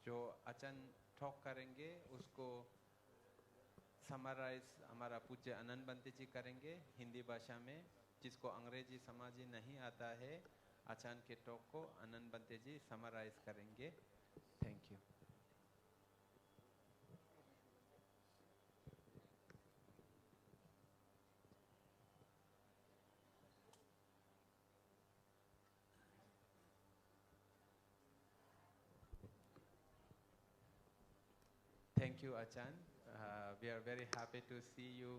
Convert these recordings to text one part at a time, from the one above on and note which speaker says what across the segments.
Speaker 1: जो आचार्य टॉक करेंगे उसको समराइज हमारा पूज्य अनंत बंते जी करेंगे हिंदी भाषा में, जिसको अंग्रेजी समझ नहीं आता है आचार्य के टॉक को अनंत बंते जी समराइज करेंगे। Thank you. Thank you, Achan. We are very happy to see you.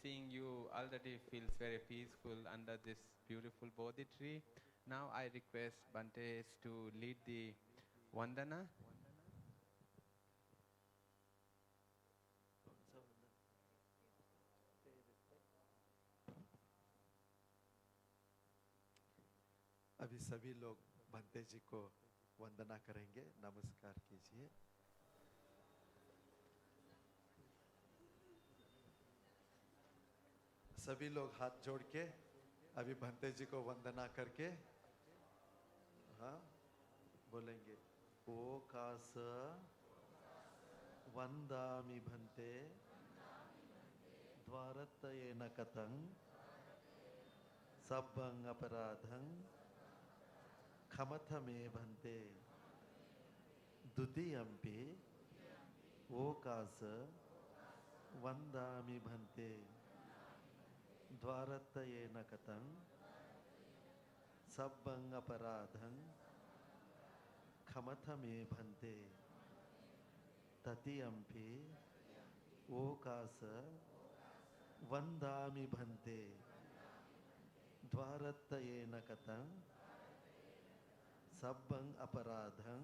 Speaker 1: Seeing you already feels very peaceful under this beautiful Bodhi tree. Now I request Bantes to lead the Vandana.
Speaker 2: अभी सभी लोग बंते जी को वंदना करेंगे, नमस्कार कीजिए। सभी लोग हाथ जोड़ के अभी बंते जी को वंदना करके हाँ बोलेंगे, ओ कास वंदामि भंते द्वारतयेन कतं सब्बं अपराधं खमथ मे भंते द्वितीयंपि ओकास वंदामि भंते द्वारतयेन कतं सब्बं अपराधं खमथ मे भंते ततीयंपि ओकास वंदामि भंते द्वारतयेन कतं सब्बं अपराधं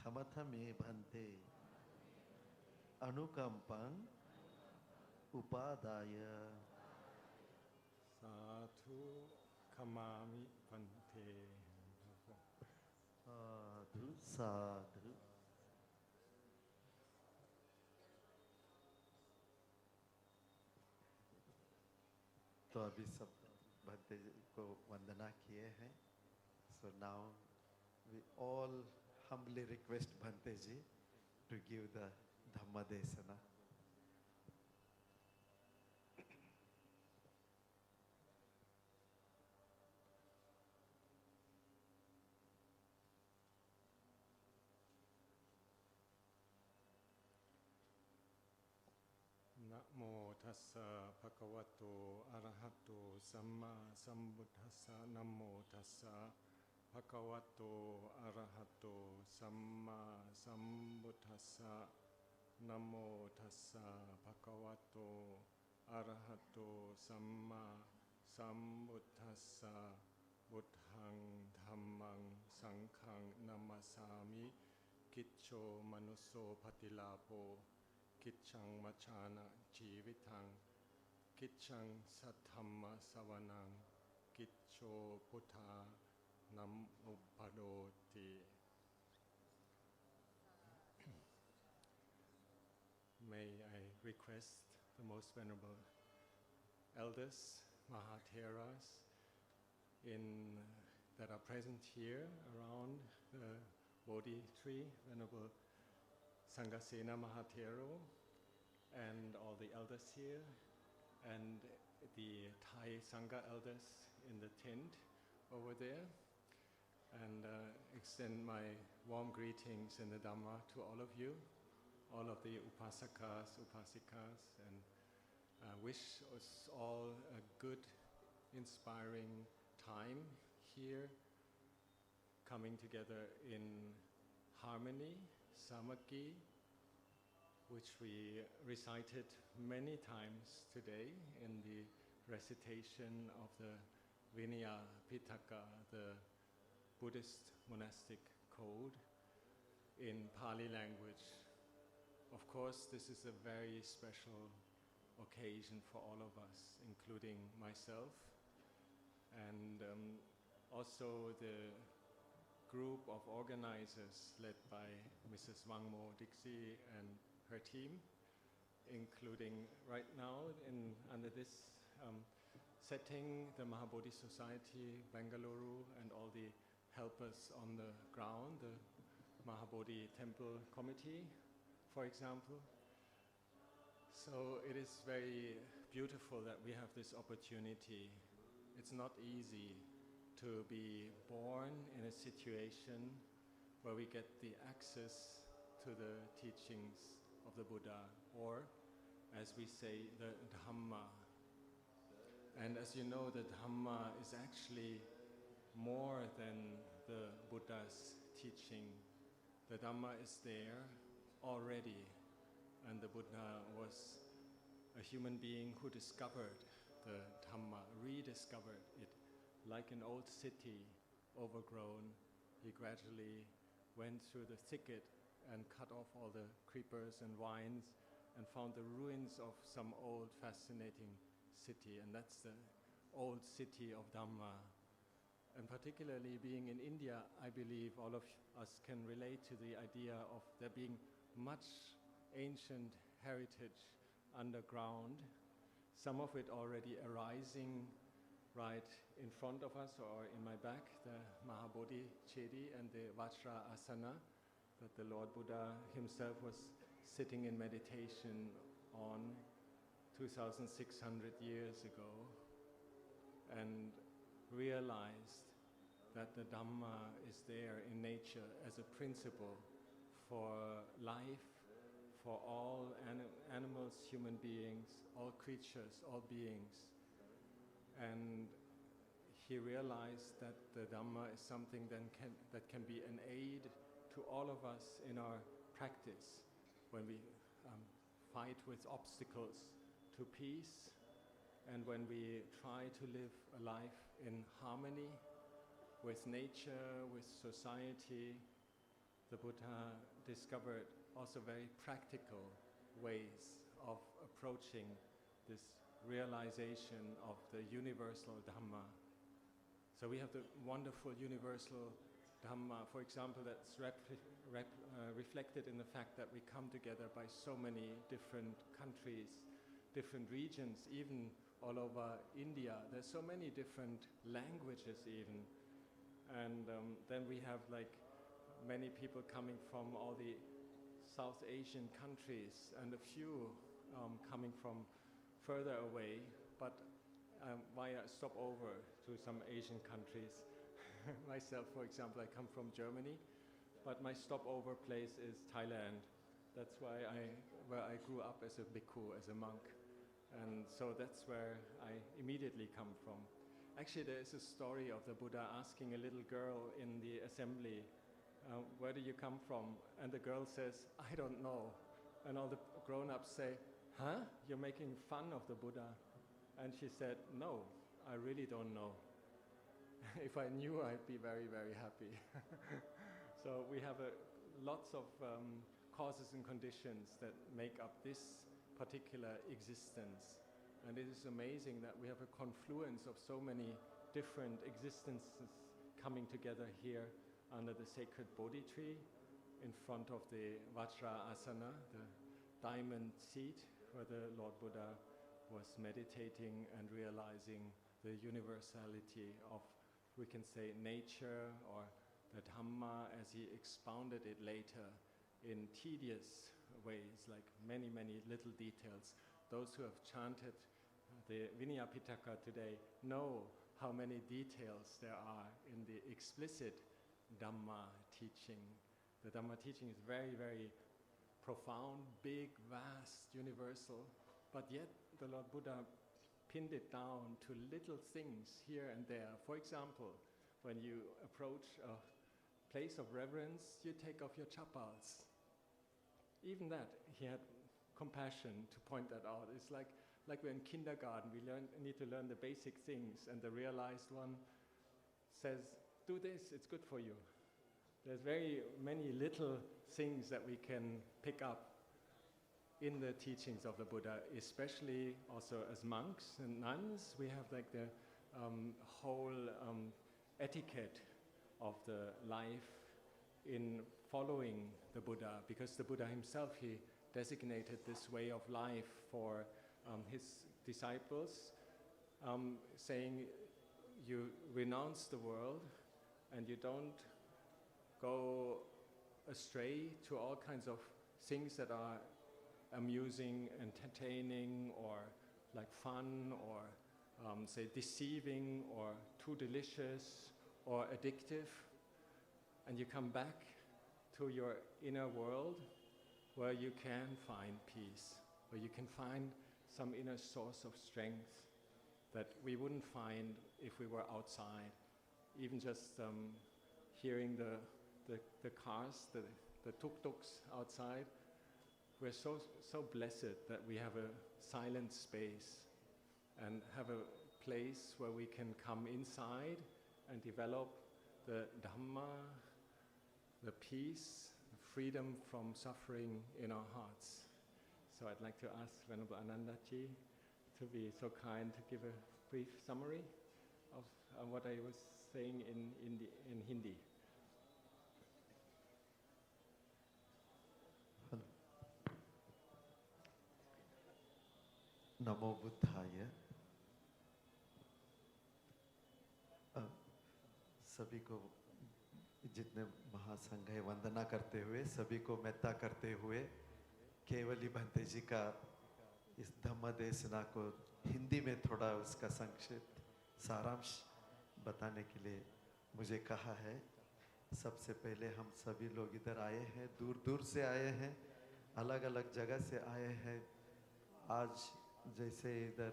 Speaker 2: खमथ मे भंते अनुकंपं उपादाय
Speaker 3: साधु खमामि पंथे।
Speaker 2: साधु साधु। तो अभी सब भंते को वंदना किए हैं। So now we all humbly request Bhante ji to give the Dhamma Desana.
Speaker 3: Namo tassa bhagavato arahato samma sambuddhassa. Namo tassa bhagavato arahato samma sambuddhassa. Namo tassa bhagavato arahato samma sambuddhassa. Buddhang dhammang sanghang namasami. Kiccho manusso patilapo. Kitchang machana jivitang, kitchang satthamma savanang, kitcho buddha nam upadoti. May I request the most venerable elders, Mahatheras, that are present here around the Bodhi tree, Venerable Sanghasena Mahathero, and all the elders here, and the Thai Sangha elders in the tent over there, and extend my warm greetings in the Dhamma to all of you, all of the upasakas, upasikas, and wish us all a good, inspiring time here, coming together in harmony, samakhi, which we recited many times today in the recitation of the Vinaya Pitaka, the Buddhist monastic code in Pali language. Of course, this is a very special occasion for all of us, including myself, and also the group of organizers led by Mrs. Wangmo Dixie and her team, including right now under this setting, the Mahabodhi Society, Bengaluru, and all the helpers on the ground, the Mahabodhi Temple Committee, for example. So it is very beautiful that we have this opportunity. It's not easy to be born in a situation where we get the access to the teachings of the Buddha, or as we say, the Dhamma. And as you know, the Dhamma is actually more than the Buddha's teaching. The Dhamma is there already, and the Buddha was a human being who discovered the Dhamma, rediscovered it. Like an old city, overgrown, he gradually went through the thicket and cut off all the creepers and vines and found the ruins of some old fascinating city, and that's the old city of Dhamma. And particularly being in India, I believe all of us can relate to the idea of there being much ancient heritage underground, some of it already arising right in front of us or in my back, the Mahabodhi Chedi and the Vajra Asana that the Lord Buddha himself was sitting in meditation on 2,600 years ago, and realized that the Dhamma is there in nature as a principle for life, for all animals, human beings, all creatures, all beings. And he realized that the Dhamma is something that can be an aid to all of us in our practice when we fight with obstacles to peace, and when we try to live a life in harmony with nature, with society. The Buddha discovered also very practical ways of approaching this realization of the universal Dhamma. So we have the wonderful universal Dhamma, for example, that's reflected in the fact that we come together by so many different countries, different regions, even all over India. There's so many different languages even. And then we have like many people coming from all the South Asian countries, and a few coming from further away, but via stopover to some Asian countries. Myself, for example, I come from Germany, but my stopover place is Thailand. That's where I grew up as a bhikkhu, as a monk. And so that's where I immediately come from. Actually, there is a story of the Buddha asking a little girl in the assembly, where do you come from? And the girl says, I don't know. And all the grown-ups say, huh? You're making fun of the Buddha? And she said, no, I really don't know. If I knew, I'd be very, very happy. So we have lots of causes and conditions that make up this particular existence. And it is amazing that we have a confluence of so many different existences coming together here under the sacred Bodhi tree in front of the Vajra Asana, the diamond seat where the Lord Buddha was meditating and realizing the universality of, we can say, nature, or the Dhamma as he expounded it later in tedious ways, like many, many little details. Those who have chanted the Pitaka today know how many details there are in the explicit Dhamma teaching. The Dhamma teaching is very, very profound, big, vast, universal, but yet the Lord Buddha pinned it down to little things here and there. For example, when you approach a place of reverence, you take off your chappals. Even that, he had compassion to point that out. It's like we're in kindergarten, we need to learn the basic things, and the realized one says, do this, it's good for you. There's very many little things that we can pick up in the teachings of the Buddha, especially also as monks and nuns. We have like the whole etiquette of the life in following the Buddha, because the Buddha himself, he designated this way of life for his disciples, saying you renounce the world and you don't go astray to all kinds of things that are amusing, entertaining, or like fun, or say deceiving, or too delicious, or addictive, and you come back to your inner world where you can find peace, where you can find some inner source of strength that we wouldn't find if we were outside. Even just hearing the cars, the tuk-tuks outside, we're so blessed that we have a silent space and have a place where we can come inside and develop the Dhamma, the peace, the freedom from suffering in our hearts. So I'd like to ask Venerable Anandaji to be so kind to give a brief summary of what I was saying in Hindi.
Speaker 2: Namo Buddhaya. सभी को जितने महासंघ है वंदना करते हुए, सभी को मेत्ता करते हुए, केवली भंते जी का इस धम्म देशना को हिंदी में थोड़ा उसका संक्षिप्त सारांश बताने के लिए मुझे कहा है। सबसे पहले हम सभी लोग इधर आए हैं, दूर दूर से आए हैं, अलग अलग जगह से आए हैं। आज जैसे इधर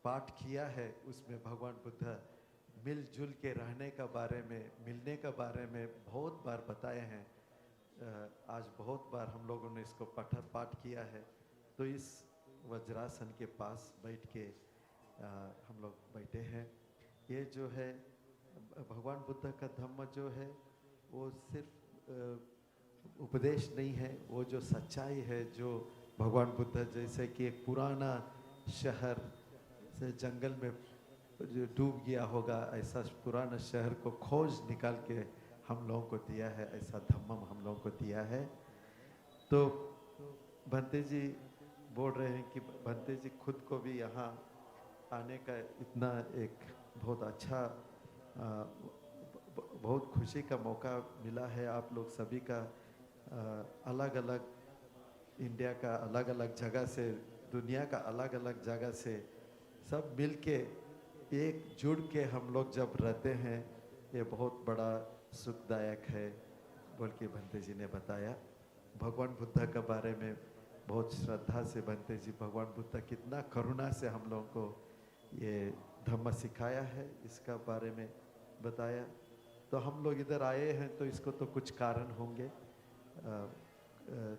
Speaker 2: पाठ किया है उसमें भगवान बुद्ध मिलजुल के रहने का बारे में, मिलने का बारे में बहुत बार बताए हैं। आज बहुत बार हम लोगों ने इसको पाठ किया है। तो इस वज्रासन के पास बैठ के हम लोग बैठे हैं। ये जो है भगवान बुद्ध का धम्म जो है वो सिर्फ उपदेश नहीं है, वो जो सच्चाई है, जो भगवान बुद्ध जैसे कि एक पुराना शहर से जंगल में जो डूब गया होगा, ऐसा पुराना शहर को खोज निकाल के हम लोगों को दिया है, ऐसा धम्म हम लोगों को दिया है। तो भंते जी बोल रहे हैं कि भंते जी खुद को भी यहाँ आने का इतना एक बहुत अच्छा बहुत खुशी का मौका मिला है। आप लोग सभी का अलग अलग इंडिया का अलग अलग जगह से, दुनिया का अलग अलग जगह से सब मिल के एक जुड़ के हम लोग जब रहते हैं, ये बहुत बड़ा सुखदायक है बोल के भंते जी ने बताया। भगवान बुद्ध के बारे में बहुत श्रद्धा से भंते जी भगवान बुद्ध कितना करुणा से हम लोगों को ये धम्म सिखाया है, इसका बारे में बताया। तो हम लोग इधर आए हैं तो इसको तो कुछ कारण होंगे।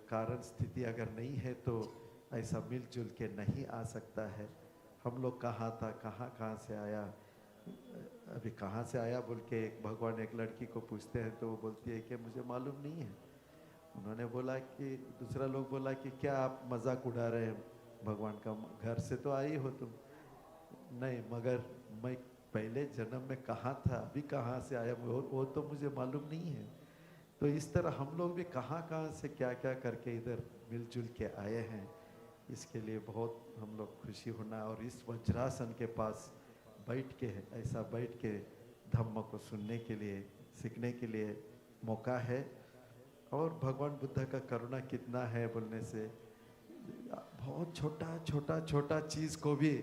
Speaker 2: कारण स्थिति अगर नहीं है तो ऐसा मिलजुल के नहीं आ सकता है। हम लोग कहाँ था, कहाँ से आया, अभी कहाँ से आया बोल के एक भगवान एक लड़की को पूछते हैं तो वो बोलती है कि मुझे मालूम नहीं है। उन्होंने बोला कि दूसरा लोग बोला कि क्या आप मजाक उड़ा रहे हैं भगवान का, घर से तो आई हो तुम। नहीं, मगर मैं पहले जन्म में कहाँ था, अभी कहाँ से आया वो तो मुझे मालूम नहीं है। तो इस तरह हम लोग भी कहाँ से क्या करके इधर मिलजुल के आए हैं, इसके लिए बहुत हम लोग खुशी होना। और इस वज्रासन के पास बैठ के, ऐसा बैठ के धम्म को सुनने के लिए, सीखने के लिए मौका है। और भगवान बुद्ध का करुणा कितना है बोलने से, बहुत छोटा चीज़ को भी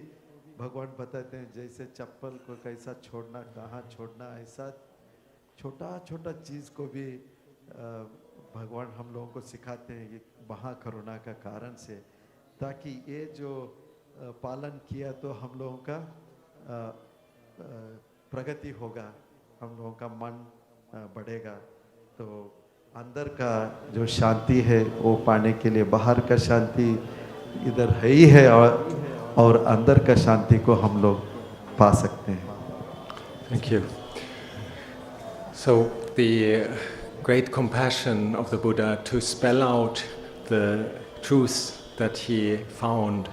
Speaker 2: भगवान बताते हैं। जैसे चप्पल को कैसा छोड़ना, कहाँ छोड़ना, ऐसा छोटा चीज़ को भी भगवान हम लोगों को सिखाते हैं, ये महाकरुणा का कारण से, ताकि ये जो पालन किया तो हम लोगों का प्रगति होगा, हम लोगों का मन बढ़ेगा। तो अंदर का जो शांति है वो पाने के लिए बाहर का शांति इधर है ही है, और अंदर का शांति को हम लोग पा सकते हैं।
Speaker 3: Thank you. So the great compassion of the Buddha to spell out the truth that he found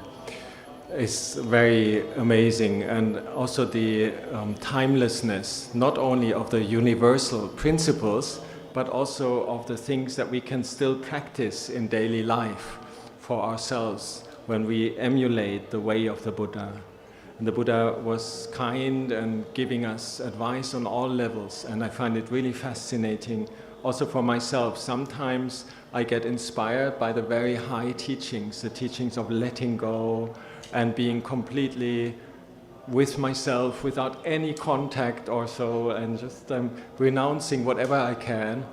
Speaker 3: is very amazing, and also the timelessness, not only of the universal principles, but also of the things that we can still practice in daily life for ourselves when we emulate the way of the Buddha. And the Buddha was kind and giving us advice on all levels, and I find it really fascinating also for myself, sometimes I get inspired by the very high teachings, the teachings of letting go and being completely with myself without any contact or so, and just renouncing whatever I can.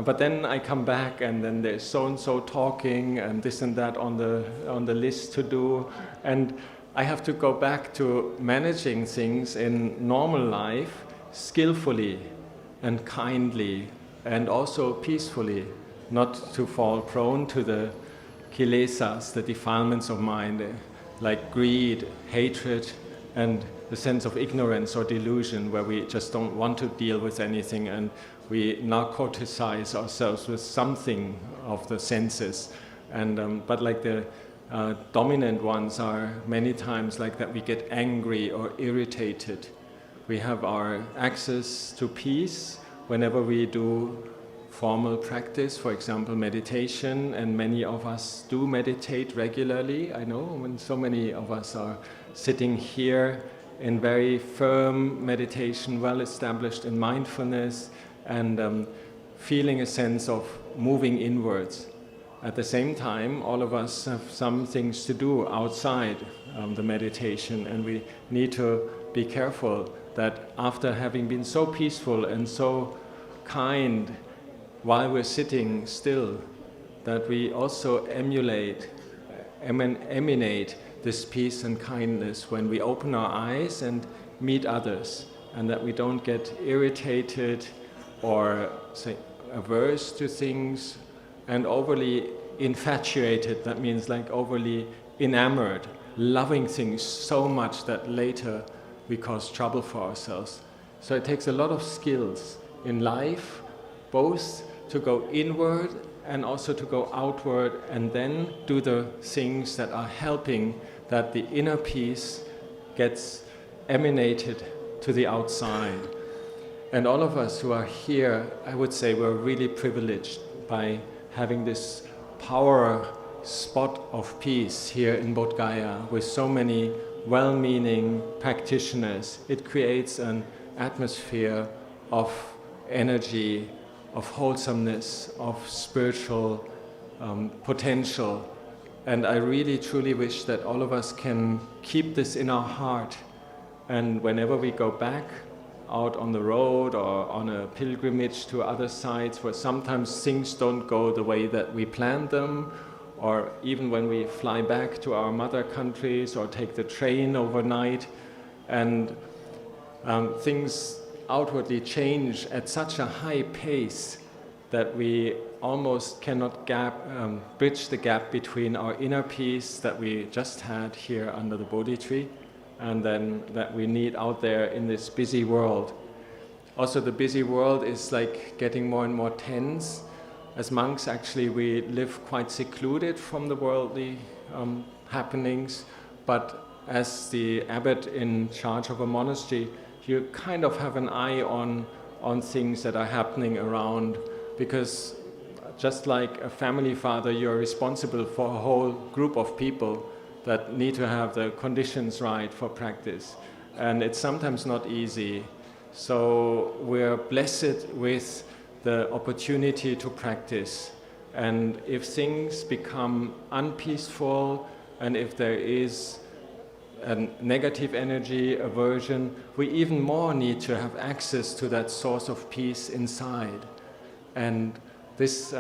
Speaker 3: But then I come back, and then there's so and so talking, and this and that on the list to do, and I have to go back to managing things in normal life skillfully and kindly and also peacefully, not to fall prone to the kilesas, the defilements of mind, like greed, hatred, and the sense of ignorance or delusion, where we just don't want to deal with anything and we narcoticize ourselves with something of the senses. And but like the dominant ones are many times like that we get angry or irritated. We have our access to peace whenever we do formal practice, for example, meditation, and many of us do meditate regularly. I know when so many of us are sitting here in very firm meditation, well established in mindfulness, and feeling a sense of moving inwards. At the same time, all of us have some things to do outside the meditation, and we need to be careful that after having been so peaceful and so kind while we're sitting still, that we also emanate this peace and kindness when we open our eyes and meet others, and that we don't get irritated or say averse to things and overly infatuated. That means like overly enamored, loving things so much that later we cause trouble for ourselves. So it takes a lot of skills in life, both to go inward and also to go outward, and then do the things that are helping that the inner peace gets emanated to the outside. And all of us who are here, I would say we're really privileged by having this power spot of peace here in Bodhgaya with so many well-meaning practitioners. It creates an atmosphere of energy, of wholesomeness, of spiritual potential. And I really truly wish that all of us can keep this in our heart. And whenever we go back out on the road or on a pilgrimage to other sites where sometimes things don't go the way that we planned them, or even when we fly back to our mother countries or take the train overnight, and things outwardly change at such a high pace that we almost cannot bridge the gap between our inner peace that we just had here under the Bodhi tree and then that we need out there in this busy world. Also, the busy world is like getting more and more tense. As monks, actually, we live quite secluded from the worldly happenings, but as the abbot in charge of a monastery, you kind of have an eye on things that are happening around, because just like a family father, you're responsible for a whole group of people that need to have the conditions right for practice. And it's sometimes not easy. So we're blessed with the opportunity to practice. And if things become unpeaceful, and if there is a negative energy, aversion, we even more need to have access to that source of peace inside. And this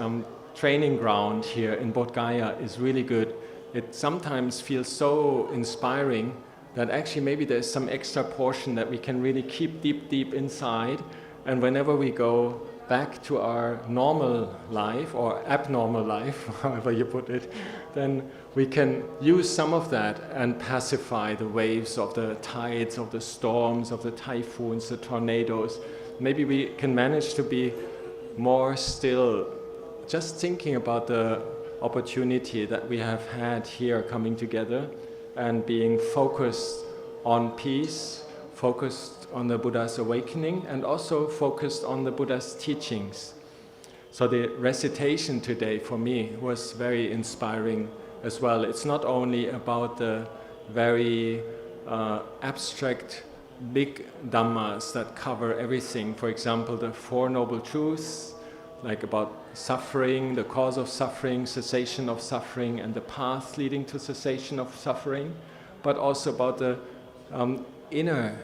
Speaker 3: training ground here in Bodhgaya is really good. It sometimes feels so inspiring that actually maybe there's some extra portion that we can really keep deep, deep inside. And whenever we go back to our normal life or abnormal life, however you put it, then we can use some of that and pacify the waves of the tides, of the storms, of the typhoons, the tornadoes. Maybe we can manage to be more still, just thinking about the opportunity that we have had here coming together and being focused on peace, focused on the Buddha's awakening, and also focused on the Buddha's teachings. So the recitation today for me was very inspiring as well. It's not only about the very abstract big dhammas that cover everything. For example, the Four Noble Truths, like about suffering, the cause of suffering, cessation of suffering, and the path leading to cessation of suffering, but also about the inner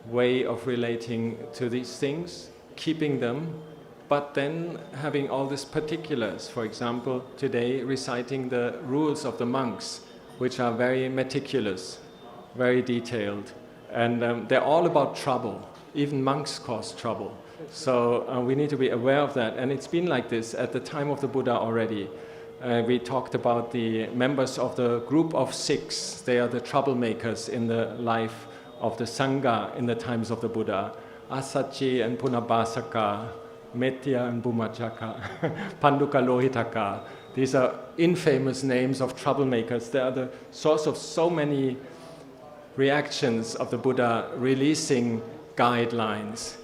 Speaker 3: way of relating to these things, keeping them, but then having all these particulars. For example, today reciting the rules of the monks, which are very meticulous, very detailed, and they're all about trouble. Even monks cause trouble. So we need to be aware of that. And it's been like this at the time of the Buddha already. We talked about the members of the group of 6. They are the troublemakers in the life of the Sangha in the times of the Buddha. Asachi and Punabhasaka, Metya and Bhumajaka, Panduka Lohitaka. These are infamous names of troublemakers. They are the source of so many reactions of the Buddha releasing guidelines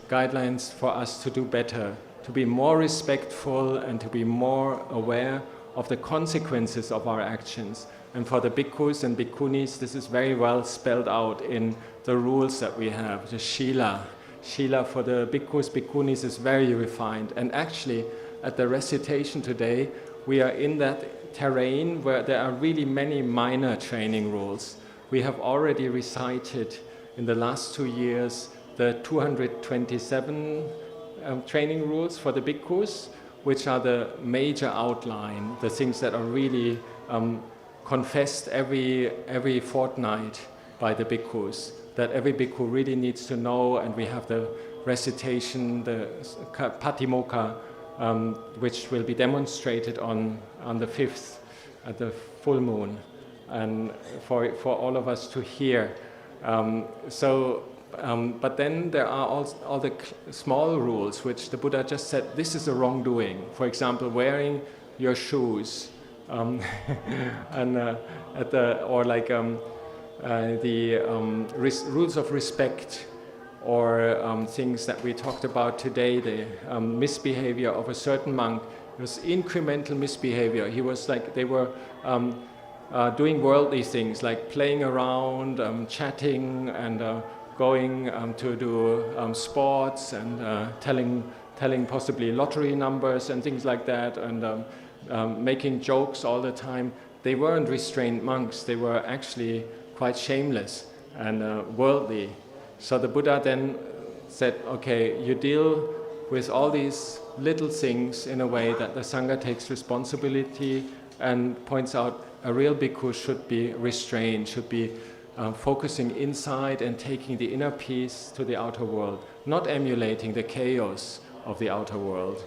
Speaker 3: for us to do better, to be more respectful and to be more aware of the consequences of our actions. And for the bhikkhus and bhikkhunis, this is very well spelled out in the rules that we have, the shila. Shila for the bhikkhus, bhikkhunis is very refined. And actually, at the recitation today, we are in that terrain where there are really many minor training rules. We have already recited in the last 2 years the 227 training rules for the bhikkhus, which are the major outline, the things that are really confessed every fortnight by the bhikkhus, that every bhikkhu really needs to know. And we have the recitation, the patimokkha, which will be demonstrated on the 5th, at the full moon, and for all of us to hear. But then there are all the small rules, which the Buddha just said, this is a wrongdoing. For example, wearing your shoes, rules of respect, or things that we talked about today, the misbehavior of a certain monk. It was incremental misbehavior. He was like, they were doing worldly things, like playing around, chatting, and going to do sports, and telling possibly lottery numbers and things like that, and making jokes all the time. They weren't restrained monks. They were actually quite shameless and worldly. So the Buddha then said, okay, you deal with all these little things in a way that the Sangha takes responsibility, and points out a real bhikkhu should be restrained, should be focusing inside and taking the inner peace to the outer world, not emulating the chaos of the outer world.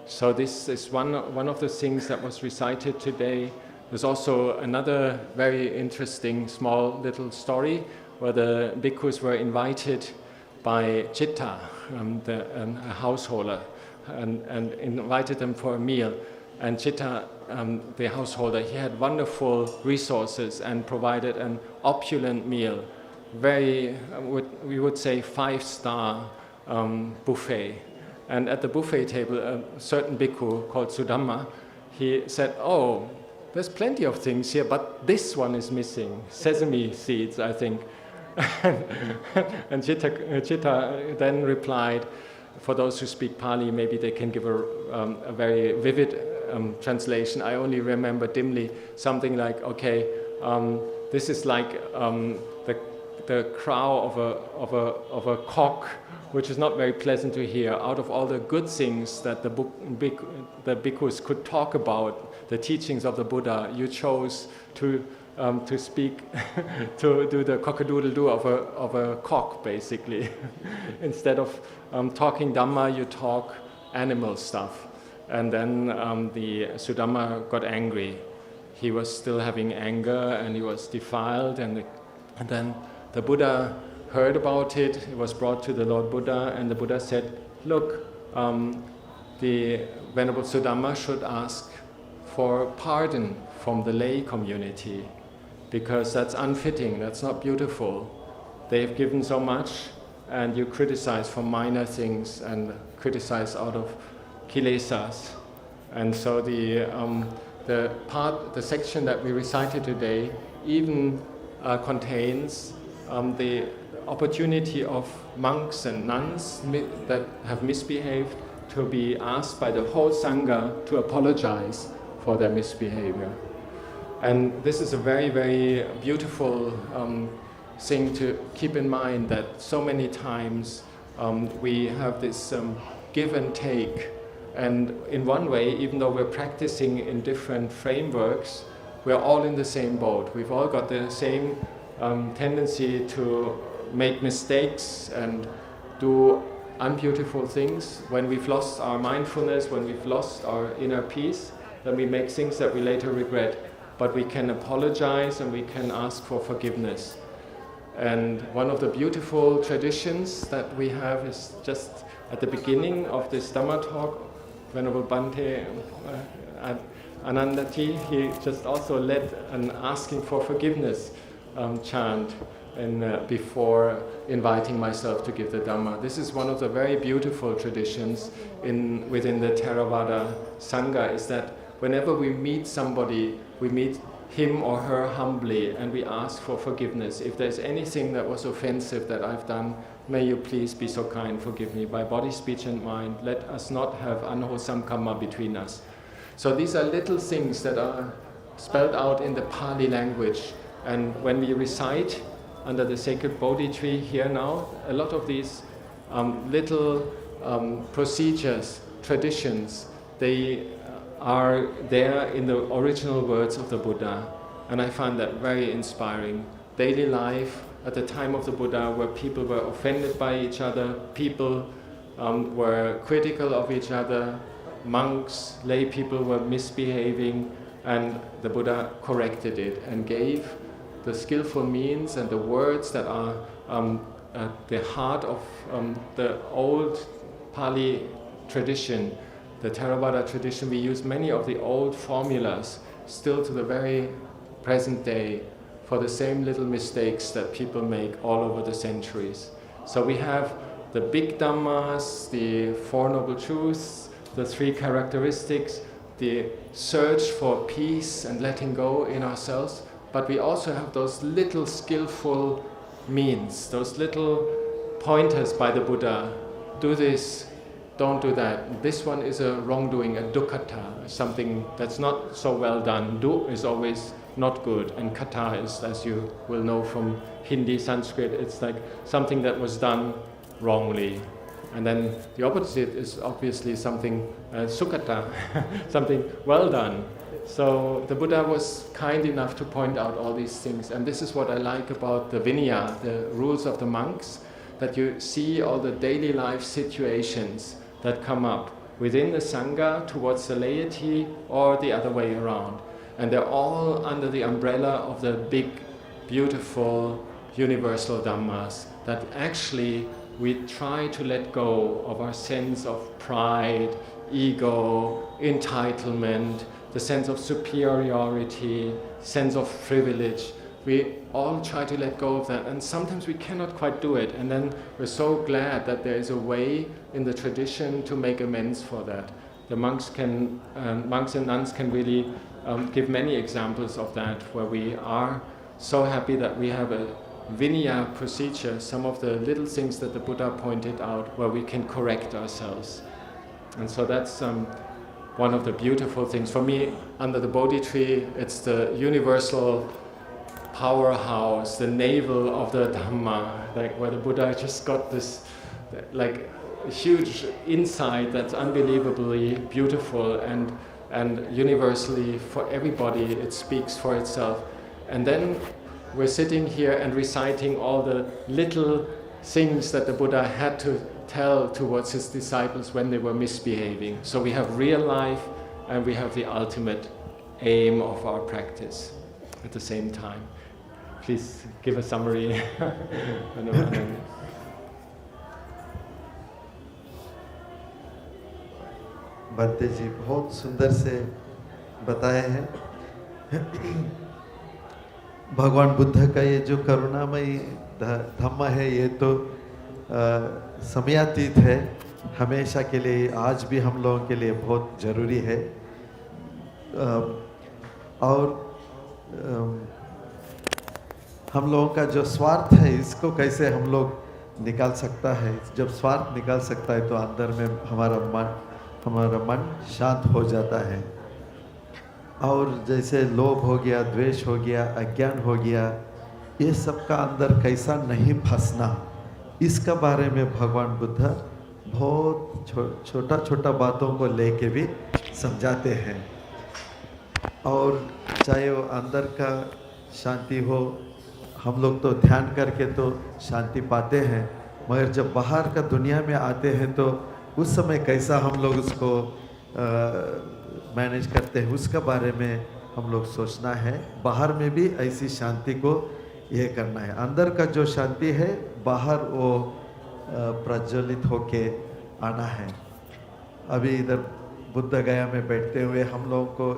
Speaker 3: So this is one of the things that was recited today. There's also another very interesting small little story where the bhikkhus were invited by Chitta, a householder, and invited them for a meal. And Chitta, the householder, he had wonderful resources and provided an opulent meal, very, we would say, 5-star buffet. And at the buffet table, a certain bhikkhu called Sudamma, he said, oh, there's plenty of things here, but this one is missing, sesame seeds, I think. And Chitta then replied, for those who speak Pali, maybe they can give a very vivid translation. I only remember dimly something like, okay, this is like the crow of a cock, which is not very pleasant to hear. Out of all the good things that the bhikkhus could talk about, the teachings of the Buddha, you chose to speak, to do the cock-a-doodle-doo of a cock, basically. Instead of talking Dhamma, you talk animal stuff. And then the Sudamma got angry. He was still having anger, and he was defiled. And then the Buddha heard about it. It was brought to the Lord Buddha, and the Buddha said, look, the Venerable Sudamma should ask for pardon from the lay community, because that's unfitting, that's not beautiful. They've given so much, and you criticize for minor things and criticize out of kilesas. And so the section that we recited today even contains the opportunity of monks and nuns that have misbehaved to be asked by the whole Sangha to apologize for their misbehavior. And this is a very, very beautiful thing to keep in mind, that so many times we have this give and take. And in one way, even though we're practicing in different frameworks, we're all in the same boat. We've all got the same tendency to make mistakes and do unbeautiful things. When we've lost our mindfulness, when we've lost our inner peace, then we make things that we later regret. But we can apologize and we can ask for forgiveness. And one of the beautiful traditions that we have is just at the beginning of this Dhamma talk, Venerable Bhante Anandati, he just also led an asking for forgiveness chant before inviting myself to give the Dhamma. This is one of the very beautiful traditions within the Theravada Sangha, is that whenever we meet somebody, we meet him or her humbly and we ask for forgiveness. If there's anything that was offensive that I've done, may you please be so kind, forgive me. By body, speech and mind, let us not have unwholesome karma between us. So these are little things that are spelled out in the Pali language. And when we recite under the sacred Bodhi tree here now, a lot of these little procedures, traditions, they are there in the original words of the Buddha. And I find that very inspiring. Daily life at the time of the Buddha, where people were offended by each other, people were critical of each other, monks, lay people were misbehaving, and the Buddha corrected it and gave the skillful means and the words that are at the heart of the old Pali tradition, the Theravada tradition. We use many of the old formulas still to the very present day for the same little mistakes that people make all over the centuries. So we have the big Dhammas, the Four Noble Truths, the three characteristics, the search for peace and letting go in ourselves, but we also have those little skillful means, those little pointers by the Buddha. Do this, don't do that. This one is a wrongdoing, a dukkata, something that's not so well done. Do is always not good, and kata is, as you will know from Hindi, Sanskrit, it's like something that was done wrongly. And then the opposite is obviously something sukhata, something well done. So the Buddha was kind enough to point out all these things. And this is what I like about the Vinaya, the rules of the monks, that you see all the daily life situations that come up within the Sangha towards the laity or the other way around. And they're all under the umbrella of the big, beautiful, universal Dhammas, that actually we try to let go of our sense of pride, ego, entitlement, the sense of superiority, sense of privilege. We all try to let go of that, and sometimes we cannot quite do it. And then we're so glad that there is a way in the tradition to make amends for that. The monks and nuns can really give many examples of that, where we are so happy that we have a Vinaya procedure, some of the little things that the Buddha pointed out, where we can correct ourselves. And so that's one of the beautiful things. For me, under the Bodhi tree, it's the universal powerhouse, the navel of the Dhamma, like where the Buddha just got this like huge insight that's unbelievably beautiful, and universally for everybody it speaks for itself. And then we're sitting here and reciting all the little things that the Buddha had to tell towards his disciples when they were misbehaving. So we have real life and we have the ultimate aim of our practice at the same time. Please give a summary.
Speaker 2: Bhante जी बहुत सुंदर से बताए हैं। भगवान बुद्ध का ये जो करुणामयी धम्म है, ये तो समयातीत है, हमेशा के लिए, आज भी हम लोगों के लिए बहुत ज़रूरी है। और हम लोगों का जो स्वार्थ है, इसको कैसे हम लोग निकाल सकता है, जब स्वार्थ निकाल सकता है तो अंदर में हमारा मन शांत हो जाता है। और जैसे लोभ हो गया, द्वेष हो गया, अज्ञान हो गया, ये सब का अंदर कैसा नहीं फंसना, इसका बारे में भगवान बुद्ध बहुत छोटा छोटा बातों को लेके भी समझाते हैं। और चाहे वो अंदर का शांति हो, हम लोग तो ध्यान करके तो शांति पाते हैं, मगर जब बाहर का दुनिया में आते हैं तो उस समय कैसा हम लोग उसको मैनेज करते हैं, उसका बारे में हम लोग सोचना है। बाहर में भी ऐसी शांति को ये करना है। अंदर का जो शांति है बाहर वो प्रज्वलित होके आना है। अभी इधर बुद्ध गया में बैठते हुए हम लोगों को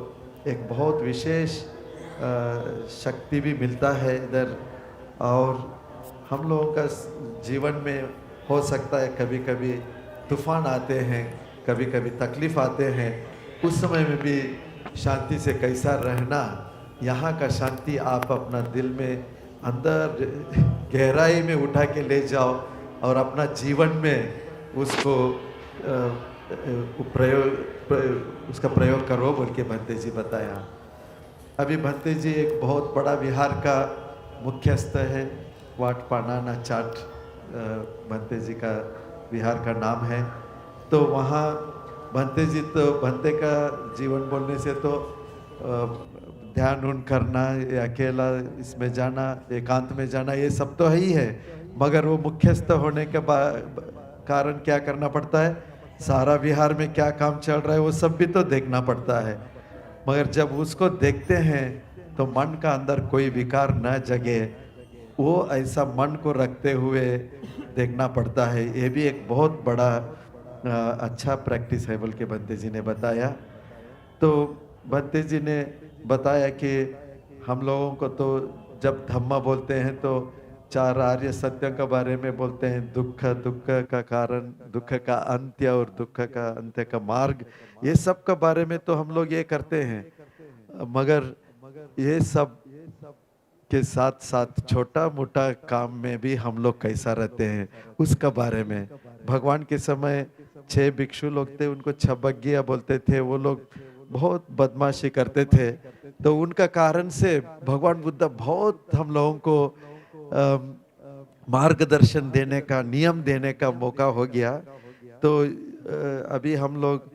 Speaker 2: एक बहुत विशेष शक्ति भी मिलता है इधर। और हम लोगों का जीवन में हो सकता है कभी कभी तूफान आते हैं, कभी कभी तकलीफ आते हैं, उस समय में भी शांति से कैसा रहना, यहाँ का शांति आप अपना दिल में अंदर गहराई में उठा के ले जाओ और अपना जीवन में उसको उसका प्रयोग करो बोल के भंते जी बताया। अभी भंते जी एक बहुत बड़ा बिहार का मुख्यस्थ है, वाट पानाना चाट भंते जी का बिहार का नाम है। तो वहाँ भंते जी तो भंते का जीवन बोलने से तो ध्यान उन करना, अकेला इसमें जाना, एकांत में जाना, ये सब तो है ही है, मगर वो मुख्यस्थ होने के कारण क्या करना पड़ता है, सारा बिहार में क्या काम चल रहा है वो सब भी तो देखना पड़ता है। मगर जब उसको देखते हैं तो मन का अंदर कोई विकार न जगे, वो ऐसा मन को रखते हुए देखना पड़ता है। ये भी एक बहुत बड़ा अच्छा प्रैक्टिस है बोल के भंते जी ने बताया। तो भंते जी ने बताया कि हम लोगों को तो जब धम्मा बोलते हैं तो चार आर्य सत्य के बारे में बोलते हैं, दुख, दुख का कारण, दुख का अंत्य और दुख का अंत्य का मार्ग, ये सब का बारे में तो हम लोग ये करते हैं। मगर ये सब के साथ साथ छोटा मोटा काम में भी हम लोग कैसा रहते हैं उसका बारे में। भगवान के समय 6 भिक्षु लोग थे, उनको छबग्गिया बोलते थे, वो लोग बहुत बदमाशी करते थे। तो उनका कारण से भगवान बुद्ध बहुत हम लोगों को मार्गदर्शन देने का, नियम देने का मौका हो गया। तो अभी हम लोग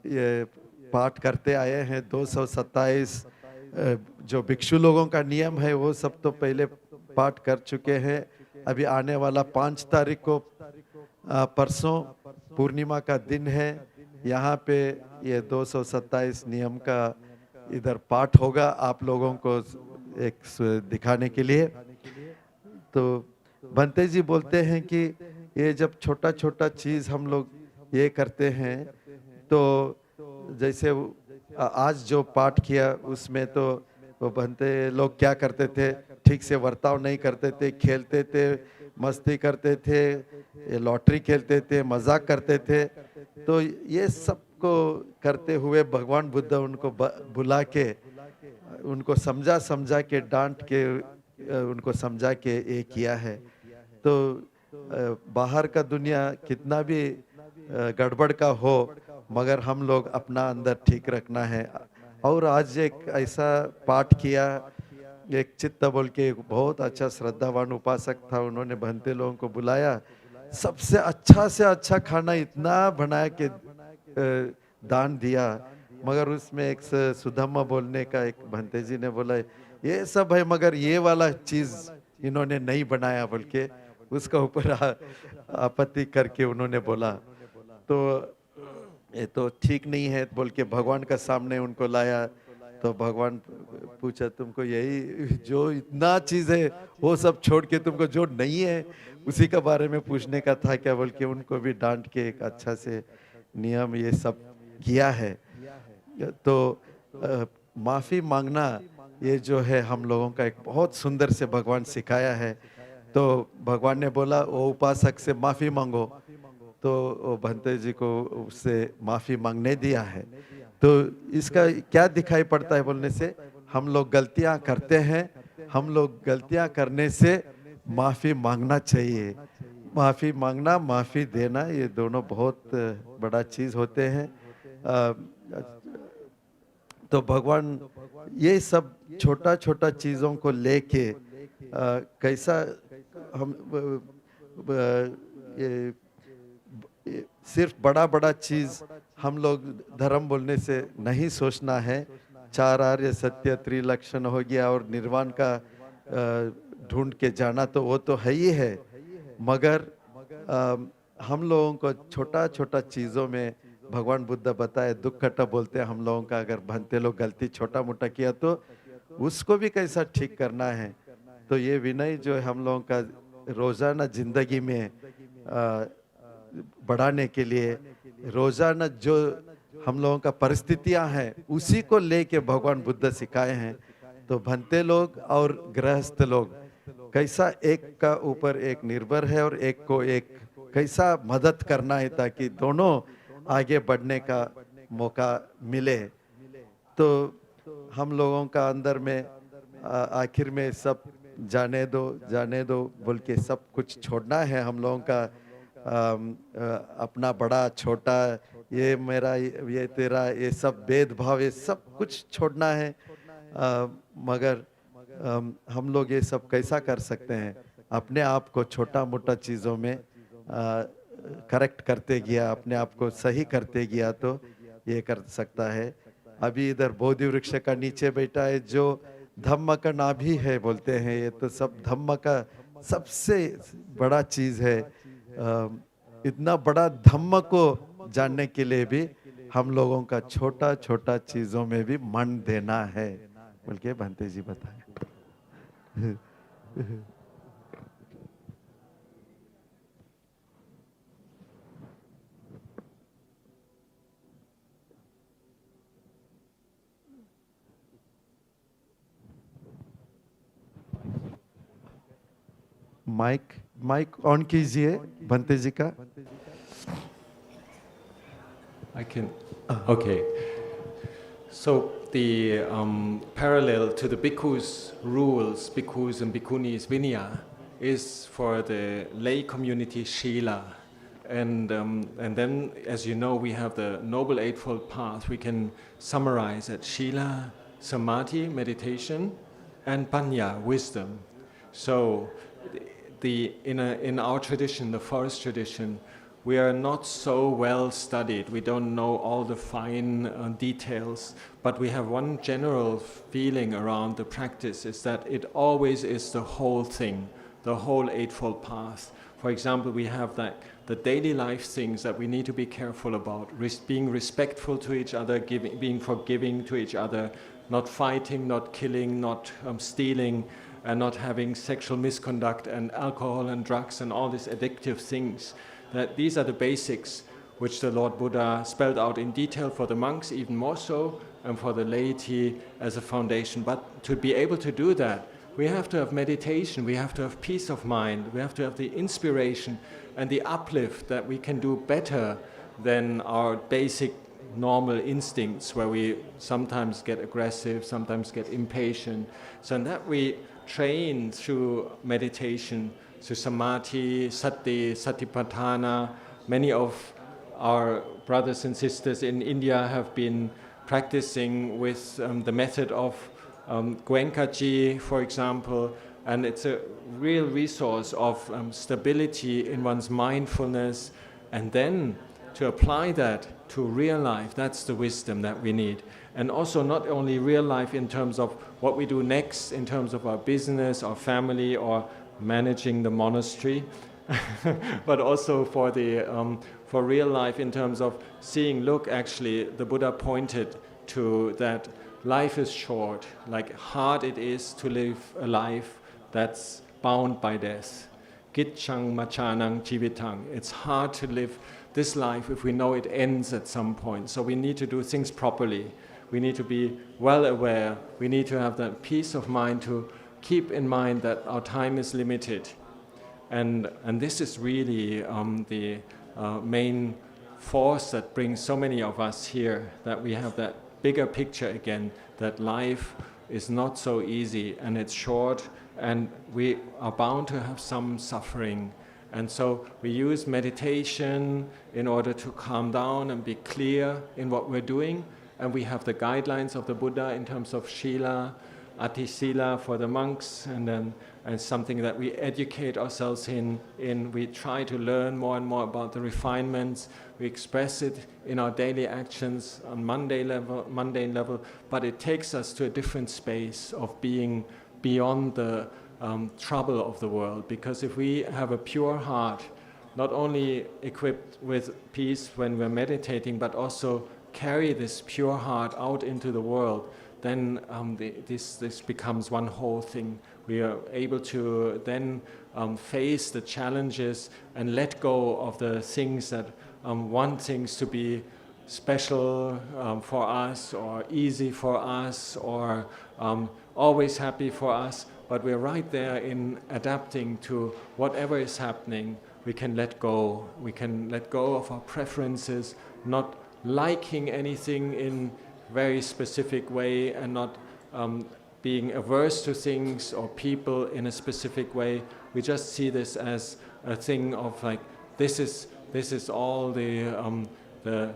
Speaker 2: ये पाठ करते आए हैं 227 जो भिक्षु लोगों का नियम है वो सब तो पहले पाठ कर चुके हैं। अभी आने वाला 5 तारीख को परसों पूर्णिमा का दिन है, यहाँ पे ये 227 नियम का इधर पाठ होगा आप लोगों को एक दिखाने के लिए। तो भंते जी बोलते हैं कि ये जब छोटा छोटा चीज हम लोग ये करते हैं, तो जैसे आज जो पाठ किया उसमें तो वो भंते लोग क्या करते थे, ठीक से बर्ताव नहीं करते थे, खेलते थे, मस्ती करते थे, लॉटरी खेलते थे, मजाक करते थे। तो ये सब को करते हुए भगवान बुद्ध उनको बुला के उनको समझा के डांट के उनको समझा के ये किया है। तो बाहर का दुनिया कितना भी गड़बड़ का हो, मगर हम लोग अपना अंदर ठीक रखना है। और आज एक ऐसा पाठ किया, एक चित्त बोल के एक बहुत अच्छा श्रद्धावान उपासक था, उन्होंने भंते लोगों को बुलाया, सबसे अच्छा से अच्छा खाना इतना बनाया कि दान दिया। मगर उसमें एक सुधम्मा बोलने का एक भंते जी ने बोला ये सब है मगर ये वाला चीज इन्होंने नहीं बनाया बोल के उसका ऊपर आपत्ति करके उन्होंने बोला। तो ये तो ठीक नहीं है बोल के भगवान का सामने उनको लाया। तो भगवान पूछा तुमको यही जो इतना चीज है वो सब छोड़ के तुमको जो नहीं है उसी का बारे में पूछने का था क्या बोल के उनको भी डांट के एक अच्छा से नियम ये सब किया है। तो माफी मांगना ये जो है हम लोगों का एक बहुत सुंदर से भगवान सिखाया है। तो भगवान ने बोला वो उपासक से माफी मांगो, तो वो भंते जी को उससे माफी मांगने दिया है। तो इसका क्या दिखाई पड़ता है बोलने से, हम लोग गलतियां करते हैं, हम लोग गलतियां करने से माफ़ी मांगना चाहिए। माफ़ी मांगना, माफ़ी देना, ये दोनों बहुत बड़ा चीज़ होते हैं। तो भगवान ये सब छोटा छोटा चीज़ों को लेके कैसा हम ये सिर्फ बड़ा बड़ा चीज़ हम लोग धर्म बोलने से नहीं सोचना है। चार आर्य सत्य त्रिलक्षण हो गया और निर्वाण का ढूंढ के जाना तो वो तो है ही है, मगर हम लोगों को छोटा छोटा चीज़ों में भगवान बुद्ध बताए दुख कट्टा बोलते हैं हम लोगों का। अगर भंते लोग गलती छोटा मोटा किया तो उसको भी कैसा ठीक करना है। तो ये विनय जो है हम लोगों का रोज़ाना जिंदगी में बढ़ाने के लिए, रोज़ाना जो हम लोगों का परिस्थितियां हैं उसी को लेके भगवान बुद्ध सिखाए हैं। तो भंते लोग और गृहस्थ लोग कैसा एक का ऊपर एक निर्भर है और एक को एक कैसा मदद करना है ताकि दोनों आगे बढ़ने का मौका मिले। तो हम लोगों का अंदर में आखिर में सब जाने दो बोल के सब कुछ छोड़ना है हम लोगों का। अपना बड़ा छोटा, ये मेरा ये तेरा, ये सब भेदभाव ये सब कुछ छोड़ना है। मगर हम लोग ये सब कैसा कर सकते हैं? अपने आप को छोटा मोटा चीज़ों में करेक्ट करते गया, अपने आप को सही करते गया तो ये कर सकता है। अभी इधर बोधि वृक्ष का नीचे बैठा है जो धम्म का नाभि है बोलते हैं, ये तो सब धम्म का सबसे बड़ा चीज़ है। इतना बड़ा धम्म को जानने के लिए भी हम लोगों का छोटा छोटा चीज़ों में भी मन देना है बोल के भंते जी बताए। माइक ऑन कीजिए भंते जी का।
Speaker 3: I can. Okay. So the parallel to the bhikkhus' rules, bhikkhus and bhikkhunis vinaya, is for the lay community shila, and then, as you know, we have the Noble Eightfold Path. We can summarize at shila, samadhi, meditation, and panya, wisdom. So in our tradition, the forest tradition, we are not so well studied. We don't know all the fine details, but we have one general feeling around the practice is that it always is the whole thing, the whole Eightfold Path. For example, we have the daily life things that we need to be careful about, being respectful to each other, being forgiving to each other, not fighting, not killing, not stealing, and not having sexual misconduct and alcohol and drugs and all these addictive things. That these are the basics which the Lord Buddha spelled out in detail for the monks even more so, and for the laity as a foundation. But to be able to do that, we have to have meditation, we have to have peace of mind, we have to have the inspiration and the uplift that we can do better than our basic normal instincts where we sometimes get aggressive, sometimes get impatient. So in that we train through meditation, through samadhi, sati, satipatthana. Many of our brothers and sisters in India have been practicing with the method of Goenkaji, for example, and it's a real resource of stability in one's mindfulness, and then to apply that to real life. That's the wisdom that we need. And also not only real life in terms of what we do next, in terms of our business, our family, or managing the monastery, but also for real life in terms of seeing, look, actually, the Buddha pointed to that life is short, like hard it is to live a life that's bound by death. Gitchang machanang jivitang. It's hard to live this life if we know it ends at some point. So we need to do things properly. We need to be well aware. We need to have that peace of mind to keep in mind that our time is limited. And this is really the main force that brings so many of us here, that we have that bigger picture again, that life is not so easy and it's short, and we are bound to have some suffering. And so we use meditation in order to calm down and be clear in what we're doing. And we have the guidelines of the Buddha in terms of Shila, Ati Sila for the monks, and something that we educate ourselves in. We try to learn more and more about the refinements. We express it in our daily actions on mundane level, but it takes us to a different space of being beyond the trouble of the world. Because if we have a pure heart, not only equipped with peace when we're meditating, but also carry this pure heart out into the world, then this becomes one whole thing. We are able to then face the challenges and let go of the things that want things to be special for us, or easy for us, or always happy for us. But we're right there in adapting to whatever is happening. We can let go. We can let go of our preferences, not liking anything in very specific way, and not being averse to things or people in a specific way. We just see this as a thing of like, this is all the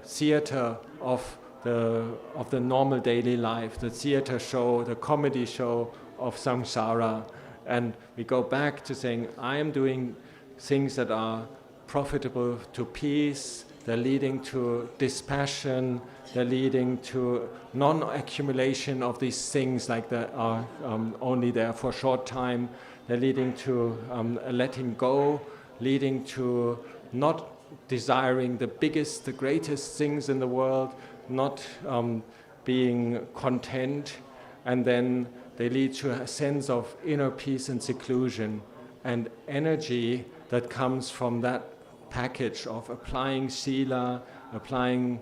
Speaker 3: theater of the normal daily life, the theater show, the comedy show of samsara. And we go back to saying, I am doing things that are profitable to peace, they're leading to dispassion, they're leading to non-accumulation of these things like that are only there for a short time. They're leading to letting go, leading to not desiring the biggest, the greatest things in the world, not being content, and then they lead to a sense of inner peace and seclusion and energy that comes from that package of applying sila, applying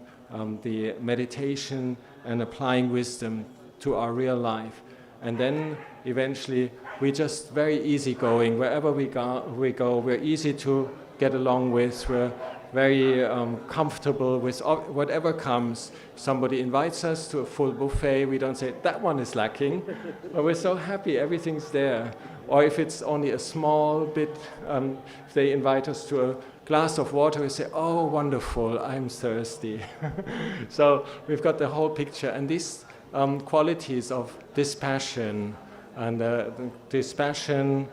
Speaker 3: the meditation, and applying wisdom to our real life. And then eventually we're just very easygoing. Wherever we go, we're easy to get along with. We're very comfortable with whatever comes. Somebody invites us to a full buffet, we don't say, that one is lacking. But we're so happy, everything's there. Or if it's only a small bit, if they invite us to a glass of water, we say, oh, wonderful, I'm thirsty. So we've got the whole picture. And these qualities of dispassion, and dispassion,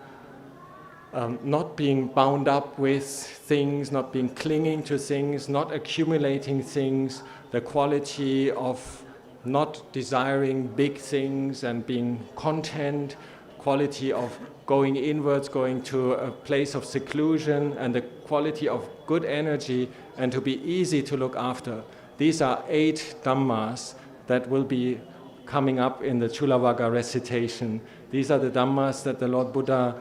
Speaker 3: not being bound up with things, not being clinging to things, not accumulating things, the quality of not desiring big things and being content, quality of going inwards, going to a place of seclusion, and the quality of good energy and to be easy to look after. These are 8 Dhammas that will be coming up in the Chulavagga recitation. These are the Dhammas that the Lord Buddha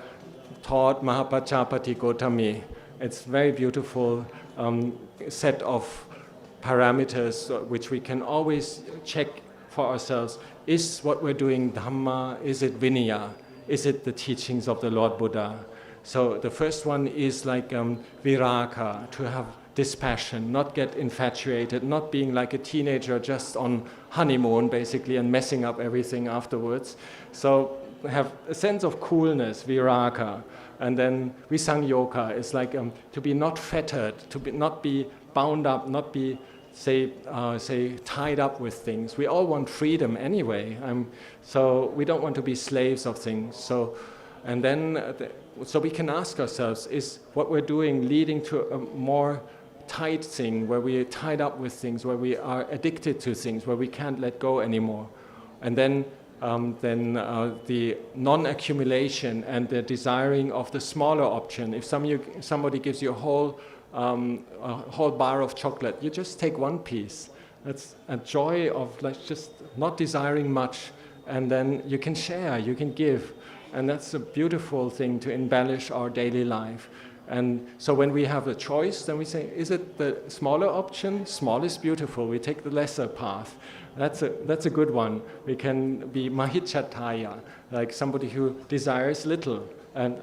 Speaker 3: taught Mahapajapati Gotami. It's very beautiful set of parameters which we can always check for ourselves. Is what we're doing Dhamma? Is it Vinaya? Is it the teachings of the Lord Buddha? So the first one is like viraka, to have dispassion, not get infatuated, not being like a teenager just on honeymoon basically and messing up everything afterwards. So have a sense of coolness, viraka. And then visangyoga is like to be not fettered, not be bound up, not be say tied up with things. We all want freedom anyway, so we don't want to be slaves of things. So, and then so we can ask ourselves, is what we're doing leading to a more tight thing, where we are tied up with things, where we are addicted to things, where we can't let go anymore? And then the non-accumulation and the desiring of the smaller option. If somebody gives you a whole bar of chocolate, you just take one piece. That's a joy of like just not desiring much, and then you can share, you can give, and that's a beautiful thing to embellish our daily life. And so when we have a choice, then we say, is it the smaller option? Small is beautiful, we take the lesser path. That's a good one. We can be mahichataya, like somebody who desires little, and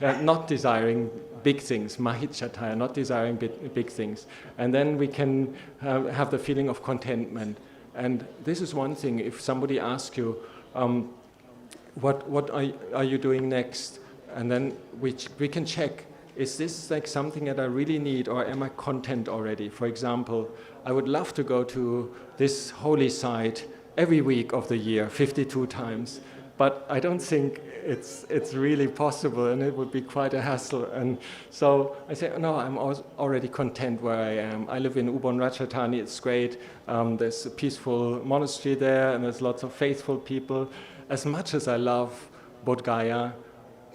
Speaker 3: not desiring big things, mahichataya, not desiring big things. And then we can have the feeling of contentment. And this is one thing, if somebody asks you, what are you doing next? And then we can check, is this like something that I really need, or am I content already? For example, I would love to go to this holy site every week of the year, 52 times, but I don't think it's really possible, and it would be quite a hassle. And so I say, no, I'm already content where I am. I live in Ubon Ratchathani, it's great. There's a peaceful monastery there, and there's lots of faithful people. As much as I love Bodhgaya,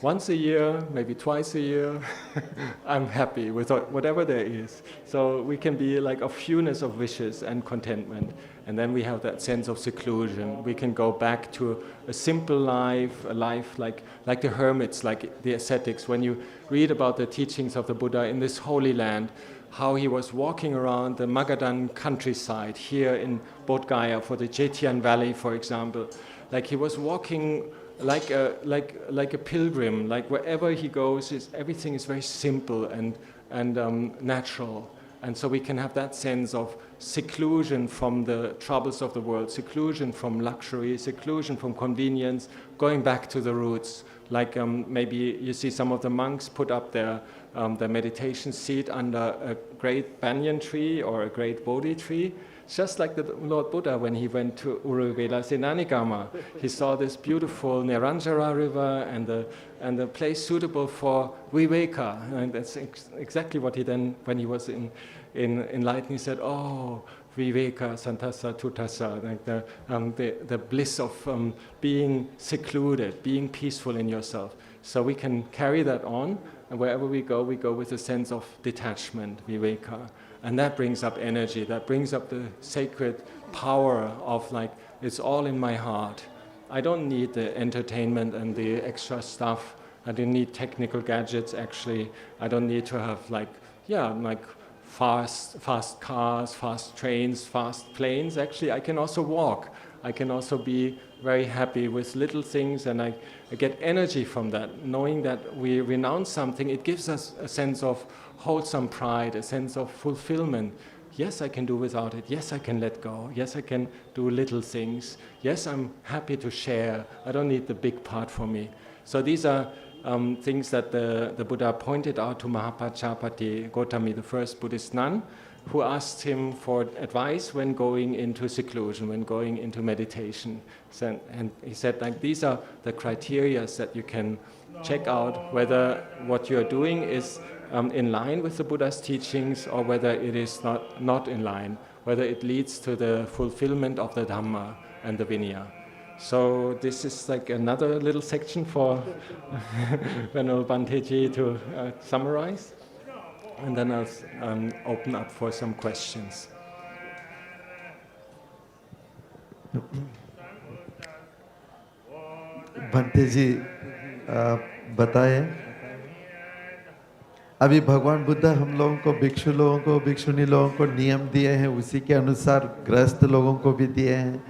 Speaker 3: once a year, maybe twice a year, I'm happy with whatever there is. So we can be like a fewness of wishes and contentment. And then we have that sense of seclusion. We can go back to a simple life, a life like the hermits, like the ascetics. When you read about the teachings of the Buddha in this holy land, how he was walking around the Magadan countryside here in Bodhgaya for the Jetian Valley, for example. Like he was walking like a pilgrim, like wherever he goes, everything is very simple and natural. And so we can have that sense of seclusion from the troubles of the world, seclusion from luxury, seclusion from convenience, going back to the roots. Like maybe you see some of the monks put up their meditation seat under a great banyan tree or a great Bodhi tree. Just like the Lord Buddha, when he went to Uruvela Senanikama, he saw this beautiful Neranjara river and the place suitable for viveka. And that's exactly what he then, when he was in enlightened, he said, oh, viveka, santasa, tutasa, like the bliss of being secluded, being peaceful in yourself. So we can carry that on, and wherever we go with a sense of detachment, viveka. And that brings up energy, that brings up the sacred power of like, it's all in my heart. I don't need the entertainment and the extra stuff. I don't need technical gadgets, actually. I don't need to have like fast cars, fast trains, fast planes. Actually, I can also walk. I can also be very happy with little things, and I get energy from that. Knowing that we renounce something, it gives us a sense of wholesome pride, a sense of fulfillment. Yes, I can do without it. Yes, I can let go. Yes, I can do little things. Yes, I'm happy to share. I don't need the big part for me. So these are things that the Buddha pointed out to Mahapajapati Gotami, the first Buddhist nun, who asked him for advice when going into seclusion, when going into meditation. So, and he said, like, these are the criteria that you can check out whether what you're doing is in line with the Buddha's teachings, or whether it is not in line, whether it leads to the fulfillment of the Dhamma and the Vinaya. So this is like another little section for Venerable Bhanteji to summarize, and then I'll open up for some questions.
Speaker 2: Bhante जी बताएं, अभी भगवान बुद्ध हम लोगों को, भिक्षु लोगों को, भिक्षुणी लोगों को नियम दिए हैं, उसी के अनुसार गृहस्थ लोगों को भी दिए हैं।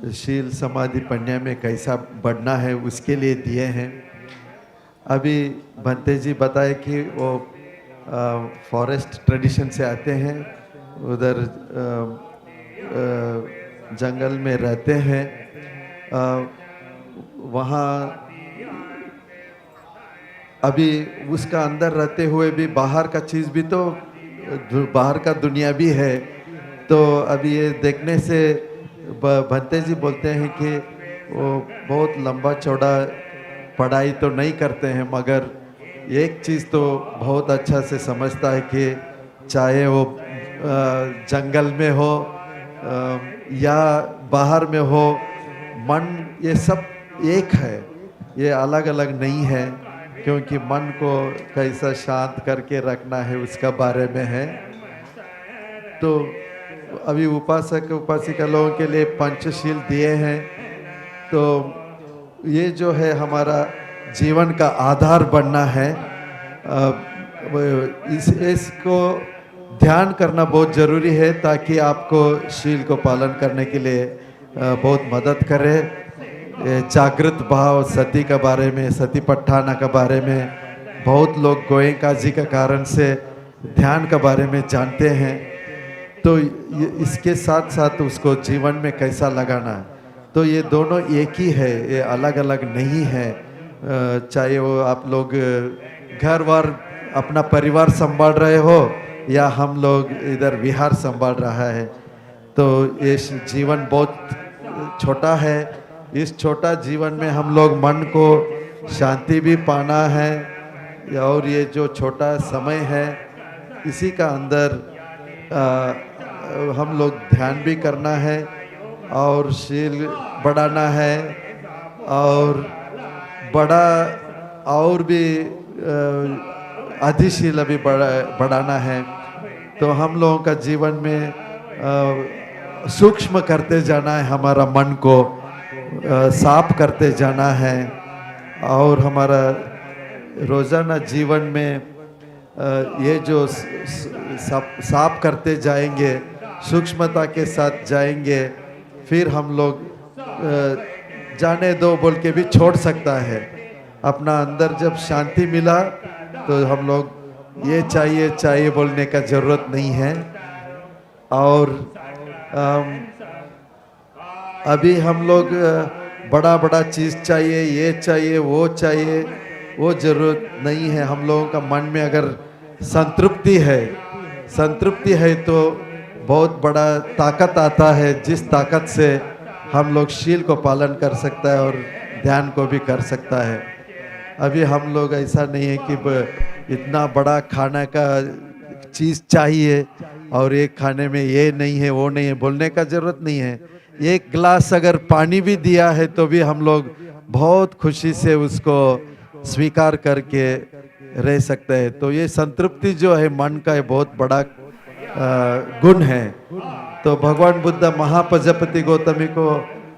Speaker 2: शील समाधि पन्या में कैसा बढ़ना है उसके लिए दिए हैं। अभी भंते जी बताए कि वो फॉरेस्ट ट्रेडिशन से आते हैं, उधर जंगल में रहते हैं, वहाँ अभी उसका अंदर रहते हुए भी बाहर का चीज़ भी तो, बाहर का दुनिया भी है। तो अभी ये देखने से भंते जी बोलते हैं कि वो बहुत लंबा चौड़ा पढ़ाई तो नहीं करते हैं, मगर एक चीज़ तो बहुत अच्छा से समझता है कि चाहे वो जंगल में हो या बाहर में हो, मन ये सब एक है, ये अलग अलग नहीं है, क्योंकि मन को कैसा शांत करके रखना है उसका बारे में है। तो अभी उपासक उपासिका लोगों के लिए पंचशील दिए हैं। तो ये जो है हमारा जीवन का आधार बनना है, इसको ध्यान करना बहुत ज़रूरी है, ताकि आपको शील को पालन करने के लिए बहुत मदद करे। जागृत भाव सती के बारे में, सतीपट्ठाना के बारे में बहुत लोग गोयंका जी के कारण से ध्यान के बारे में जानते हैं। तो इसके साथ साथ उसको जीवन में कैसा लगाना है, तो ये दोनों एक ही है, ये अलग अलग नहीं है। चाहे वो आप लोग घर बार अपना परिवार संभाल रहे हो या हम लोग इधर विहार संभाल रहा है, तो ये जीवन बहुत छोटा है। इस छोटा जीवन में हम लोग मन को शांति भी पाना है, और ये जो छोटा समय है इसी का अंदर हम लोग ध्यान भी करना है और शील बढ़ाना है, और बड़ा और भी अधिशील भी बढ़ाना है। तो हम लोगों का जीवन में सूक्ष्म करते जाना है, हमारा मन को साफ करते जाना है, और हमारा रोज़ाना जीवन में ये जो साफ करते जाएंगे, सूक्ष्मता के साथ जाएंगे, फिर हम लोग जाने दो बोल के भी छोड़ सकता है। अपना अंदर जब शांति मिला तो हम लोग ये चाहिए चाहिए बोलने का ज़रूरत नहीं है। और अभी हम लोग बड़ा बड़ा चीज़ चाहिए, ये चाहिए वो ज़रूरत नहीं है। हम लोगों का मन में अगर संतृप्ति है तो बहुत बड़ा ताकत आता है, जिस ताकत से हम लोग शील को पालन कर सकता है और ध्यान को भी कर सकता है। अभी हम लोग ऐसा नहीं है कि इतना बड़ा खाना का चीज़ चाहिए और एक खाने में ये नहीं है वो नहीं है बोलने का ज़रूरत नहीं है। एक गिलास अगर पानी भी दिया है तो भी हम लोग बहुत खुशी से उसको स्वीकार करके रह सकते हैं। तो ये संतृप्ति जो है मन का, ये बहुत बड़ा गुण है। तो भगवान बुद्ध महाप्रजापति गौतमी को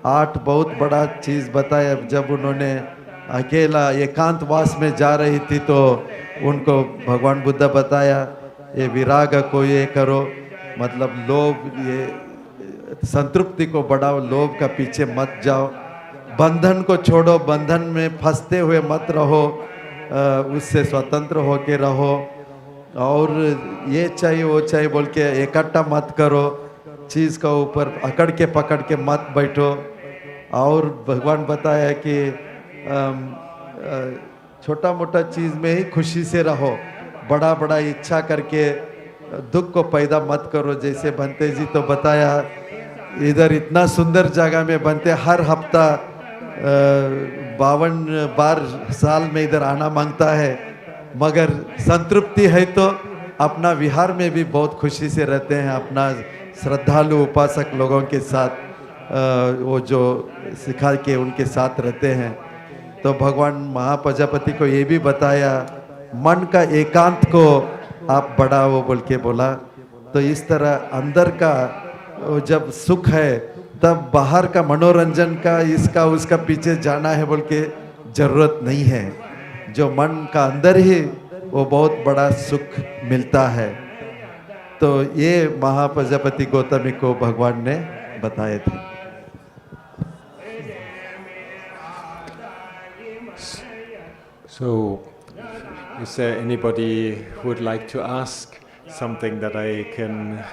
Speaker 2: 8 बहुत बड़ा चीज़ बताया। जब उन्होंने अकेला एकांतवास में जा रही थी तो उनको भगवान बुद्ध बताया, ये विराग को ये करो, मतलब लोभ, ये संतृप्ति को बढ़ाओ, लोभ का पीछे मत जाओ, बंधन को छोड़ो, बंधन में फंसते हुए मत रहो, उससे स्वतंत्र होके रहो, और ये चाहिए वो चाहिए बोल के इकट्ठा मत करो, चीज़ का ऊपर अकड़ के पकड़ के मत बैठो। और भगवान बताया कि छोटा मोटा चीज़ में ही खुशी से रहो, बड़ा बड़ा इच्छा करके दुख को पैदा मत करो। जैसे बनते जी तो बताया, इधर इतना सुंदर जगह में बनते हर हफ्ता 52 बार साल में इधर आना मांगता है, मगर संतृप्ति है तो अपना विहार में भी बहुत खुशी से रहते हैं, अपना श्रद्धालु उपासक लोगों के साथ वो जो सिखा के उनके साथ रहते हैं। तो भगवान महाप्रजापति को ये भी बताया, मन का एकांत को आप बढ़ाओ बोल के बोला। तो इस तरह अंदर का जब सुख है तब बाहर का मनोरंजन का इसका उसका पीछे जाना है बोल के जरूरत नहीं है। जो मन का अंदर ही वो बहुत बड़ा सुख मिलता है। तो ये महाप्रजापति गौतमी को भगवान ने बताए थे।
Speaker 3: So, is there anybody who would like to ask something that I can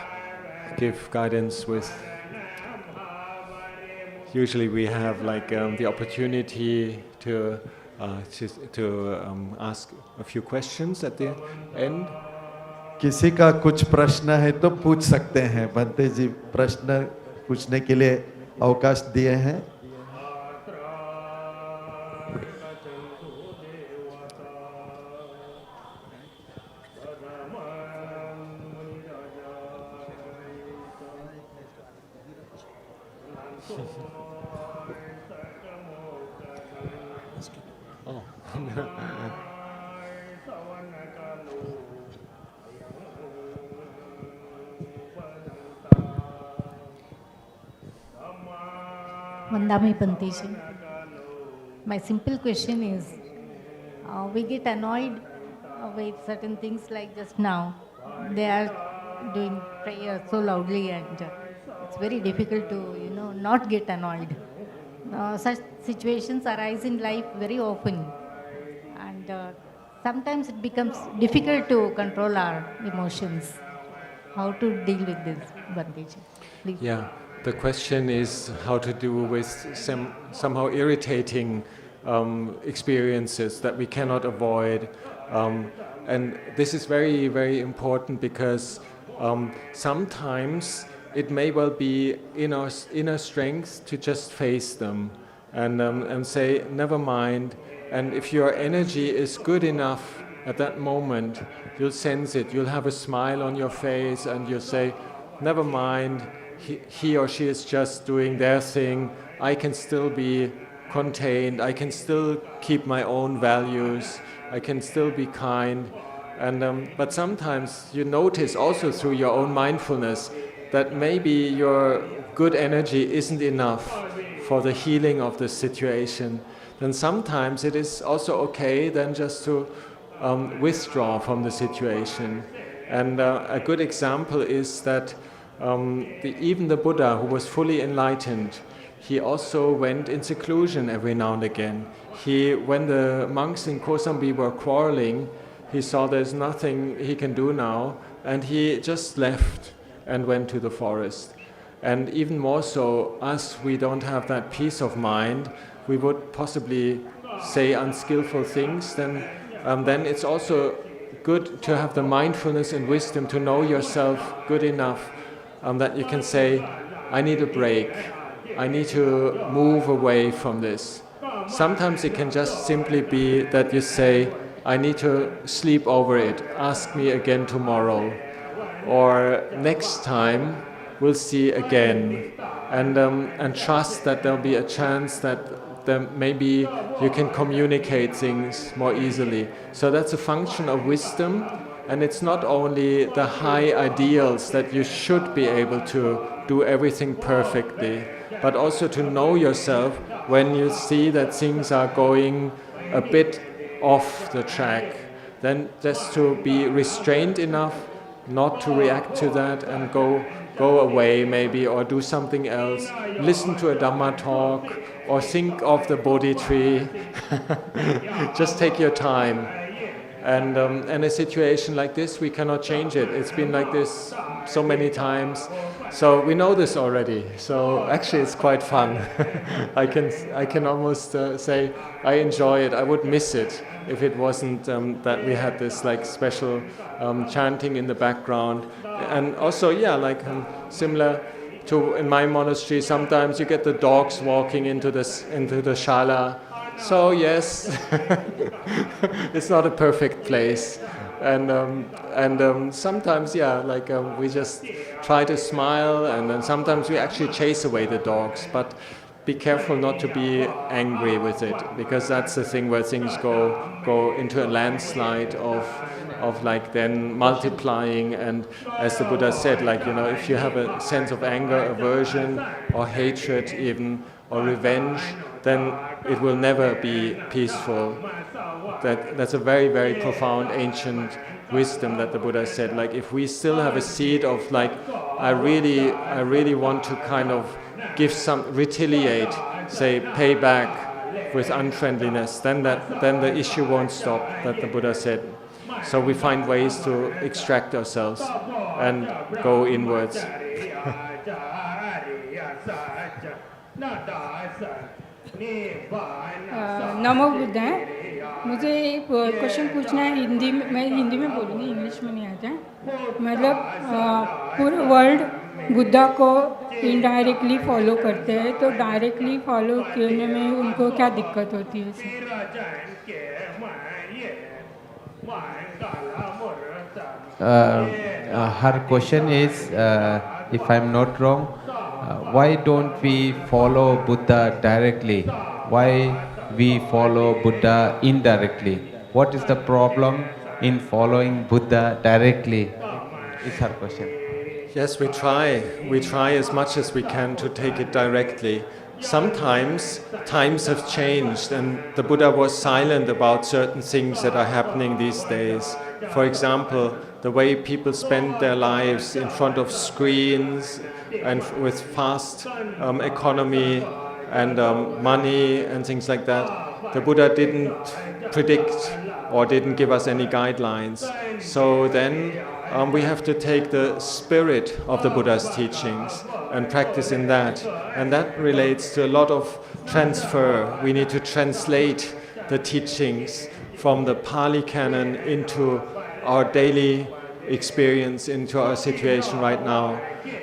Speaker 3: give guidance with? Usually we have like the opportunity to ask a few questions at the end.
Speaker 2: किसी का कुछ प्रश्न है तो पूछ सकते हैं। बंते जी प्रश्न पूछने के लिए अवकाश दिए हैं।
Speaker 4: Vandami Panteji. My simple question is, we get annoyed with certain things like just now. They are doing prayer so loudly and it's very difficult to, not get annoyed. Such situations arise in life very often and sometimes it becomes difficult to control our emotions. How to deal with this, Bandeji? Please.
Speaker 3: Yeah, the question is how to do with somehow irritating experiences that we cannot avoid. And this is very, very important because sometimes it may well be in our inner strength to just face them and say, never mind. And if your energy is good enough at that moment, you'll sense it. You'll have a smile on your face and you'll say, never mind, he or she is just doing their thing. I can still be contained. I can still keep my own values. I can still be kind. But sometimes you notice also through your own mindfulness that maybe your good energy isn't enough for the healing of the situation. Then sometimes it is also okay then just to withdraw from the situation. And a good example is that even the Buddha, who was fully enlightened, he also went in seclusion every now and again. When the monks in Kosambi were quarreling, he saw there's nothing he can do now, and he just left and went to the forest. And even more so, us, we don't have that peace of mind. We would possibly say unskillful things. Then it's also good to have the mindfulness and wisdom to know yourself good enough that you can say, I need a break. I need to move away from this. Sometimes it can just simply be that you say, I need to sleep over it. Ask me again tomorrow. Or next time, we'll see again. And trust that there'll be a chance that maybe you can communicate things more easily. So that's a function of wisdom. And it's not only the high ideals that you should be able to do everything perfectly, but also to know yourself when you see that things are going a bit off the track. Then just to be restrained enough not to react to that and go away maybe, or do something else. Listen to a Dhamma talk or think of the Bodhi tree. Just take your time. And a situation like this, we cannot change it. It's been like this so many times. So we know this already. So actually it's quite fun. I can almost say I enjoy it. I would miss it if it wasn't that we had this like special chanting in the background. And also, similar to in my monastery, sometimes you get the dogs walking into the shala. So yes, it's not a perfect place, and sometimes we just try to smile, and then sometimes we actually chase away the dogs. But be careful not to be angry with it, because that's the thing where things go into a landslide of like then multiplying. And as the Buddha said, if you have a sense of anger, aversion, or hatred even, or revenge, then it will never be peaceful. That's a very, very profound ancient wisdom that the Buddha said. Like, if we still have a seed of like, I really want to kind of retaliate, say, pay back with unfriendliness, then the issue won't stop, that the Buddha said. So we find ways to extract ourselves and go inwards.
Speaker 5: नमो बुद्धाय। मुझे एक question पूछना है हिंदी में। मैं हिंदी में बोलूँगी, English में नहीं आता है। मतलब पूरा वर्ल्ड बुद्धा को इनडायरेक्टली फॉलो करते हैं, तो डायरेक्टली फॉलो करने में उनको क्या दिक्कत होती है?
Speaker 6: Her question is, if I'm not wrong, why don't we follow Buddha directly? Why we follow Buddha indirectly? What is the problem in following Buddha directly? Is her question.
Speaker 3: Yes, we try. We try as much as we can to take it directly. Sometimes times have changed and the Buddha was silent about certain things that are happening these days. For example, the way people spend their lives in front of screens and with fast economy and money and things like that. The Buddha didn't predict or didn't give us any guidelines. So then we have to take the spirit of the Buddha's teachings and practice in that. And that relates to a lot of transfer. We need to translate the teachings from the Pali canon into our daily experience, into our situation right now.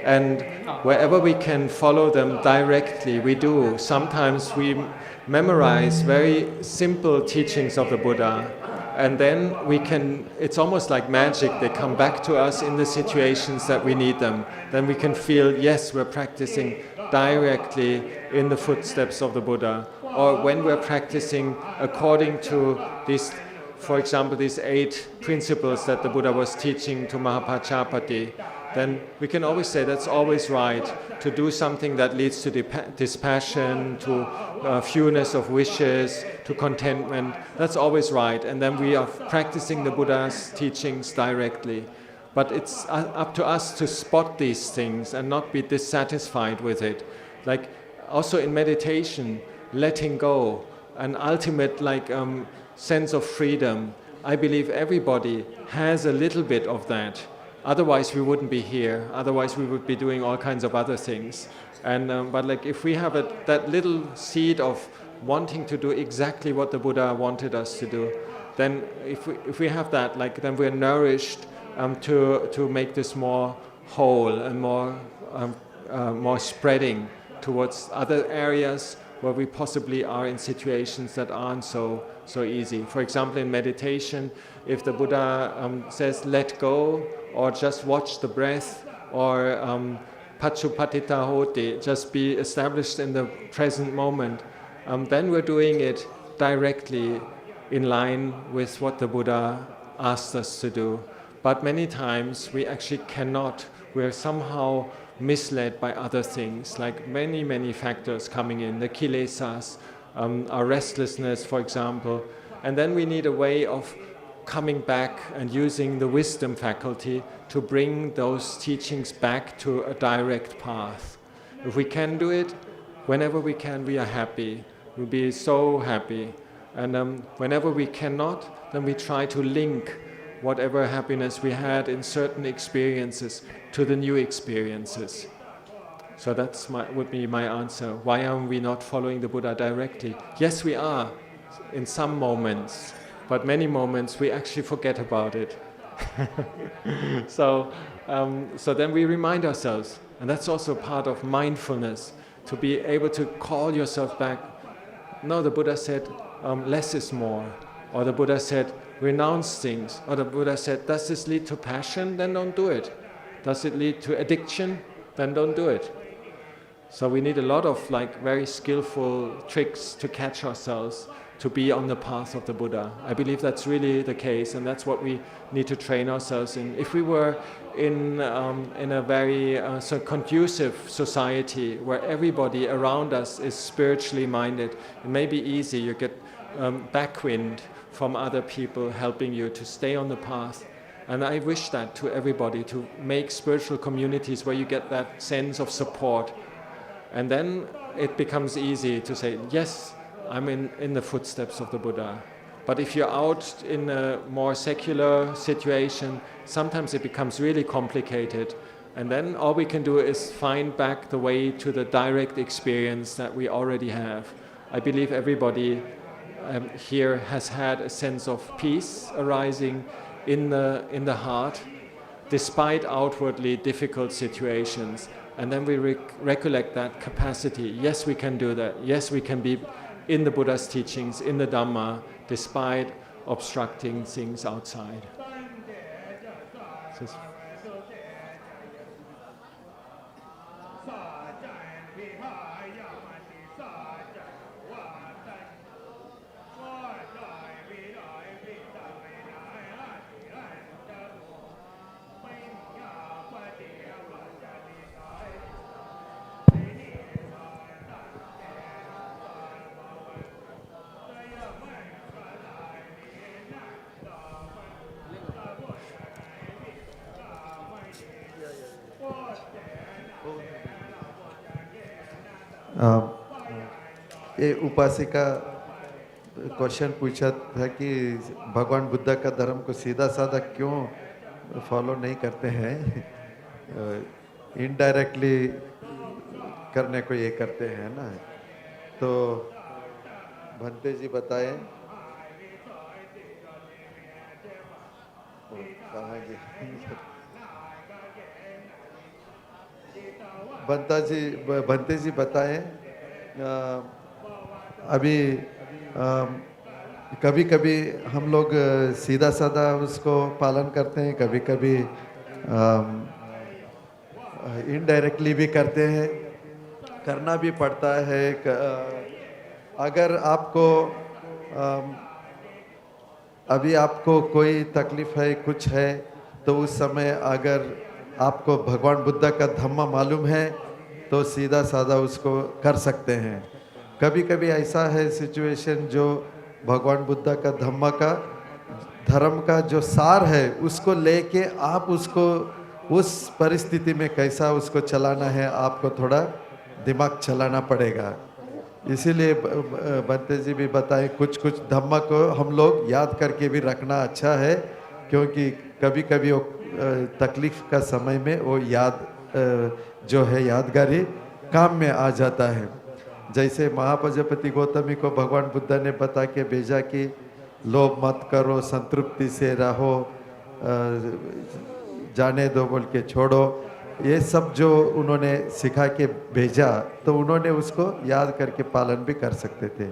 Speaker 3: And wherever we can follow them directly, we do. Sometimes we memorize very simple teachings of the Buddha, and then we can, it's almost like magic, they come back to us in the situations that we need them. Then we can feel, yes, we're practicing directly in the footsteps of the Buddha. Or when we're practicing according to these, for example, these 8 principles that the Buddha was teaching to Mahapajapati, then we can always say that's always right, to do something that leads to dispassion, to fewness of wishes, to contentment. That's always right. And then we are practicing the Buddha's teachings directly. But it's up to us to spot these things and not be dissatisfied with it. Like also in meditation, letting go, an ultimate sense of freedom. I believe everybody has a little bit of that. Otherwise, we wouldn't be here. Otherwise, we would be doing all kinds of other things. And but if we have that little seed of wanting to do exactly what the Buddha wanted us to do, then if we have that, then we're nourished to make this more whole and more spreading towards other areas where we possibly are in situations that aren't so easy. For example, in meditation, if the Buddha says let go, or just watch the breath, or Pachupatita hoti, just be established in the present moment, then we're doing it directly in line with what the Buddha asked us to do. But many times we actually cannot. We're somehow misled by other things, like many factors coming in, the kilesas, our restlessness, for example. And then we need a way of coming back and using the wisdom faculty to bring those teachings back to a direct path. If we can do it, whenever we can, we are happy. We'll be so happy. And whenever we cannot, then we try to link whatever happiness we had in certain experiences to the new experiences. So that's would be my answer. Why are we not following the Buddha directly? Yes, we are in some moments, but many moments we actually forget about it. So then we remind ourselves, and that's also part of mindfulness, to be able to call yourself back. No, the Buddha said less is more, or the Buddha said renounce things, or the Buddha said, does this lead to passion? Then don't do it. Does it lead to addiction? Then don't do it. So we need a lot of very skillful tricks to catch ourselves to be on the path of the Buddha. I believe that's really the case, and that's what we need to train ourselves in. If we were in a very conducive society where everybody around us is spiritually minded, it may be easy. You get backwind from other people helping you to stay on the path. And I wish that to everybody, to make spiritual communities where you get that sense of support. And then it becomes easy to say, yes, I'm in the footsteps of the Buddha. But if you're out in a more secular situation, sometimes it becomes really complicated. And then all we can do is find back the way to the direct experience that we already have. I believe everybody here has had a sense of peace arising in the heart, despite outwardly difficult situations. And then we recollect that capacity. Yes, we can do that. Yes, we can be in the Buddha's teachings, in the Dhamma, despite obstructing things outside.
Speaker 2: ये उपासिका question पूछा था कि भगवान बुद्ध का धर्म को सीधा साधा क्यों फॉलो नहीं करते हैं, इनडायरेक्टली करने को ये करते हैं ना। तो भंते जी बताएं। कहाँ गए? भंते जी बताएं। अभी कभी कभी हम लोग सीधा साधा उसको पालन करते हैं, कभी कभी इनडायरेक्टली भी करते हैं, करना भी पड़ता है। अगर आपको अभी आपको कोई तकलीफ है, कुछ है, तो उस समय अगर आपको भगवान बुद्ध का धम्म मालूम है तो सीधा साधा उसको कर सकते हैं। कभी कभी ऐसा है सिचुएशन जो भगवान बुद्ध का धम्म का धर्म का जो सार है उसको लेके आप उसको उस परिस्थिति में कैसा उसको चलाना है, आपको थोड़ा दिमाग चलाना पड़ेगा। इसीलिए बंते जी भी बताएं, कुछ कुछ धम्म को हम लोग याद करके भी रखना अच्छा है, क्योंकि कभी कभी वो तकलीफ का समय में वो याद जो है यादगारी काम में आ जाता है। जैसे महाप्रजापति गौतमी को भगवान बुद्ध ने बता के भेजा कि लोभ मत करो, संतृप्ति से रहो, जाने दो बोल के छोड़ो, ये सब जो उन्होंने सिखा के भेजा तो उन्होंने उसको याद करके पालन भी कर सकते थे।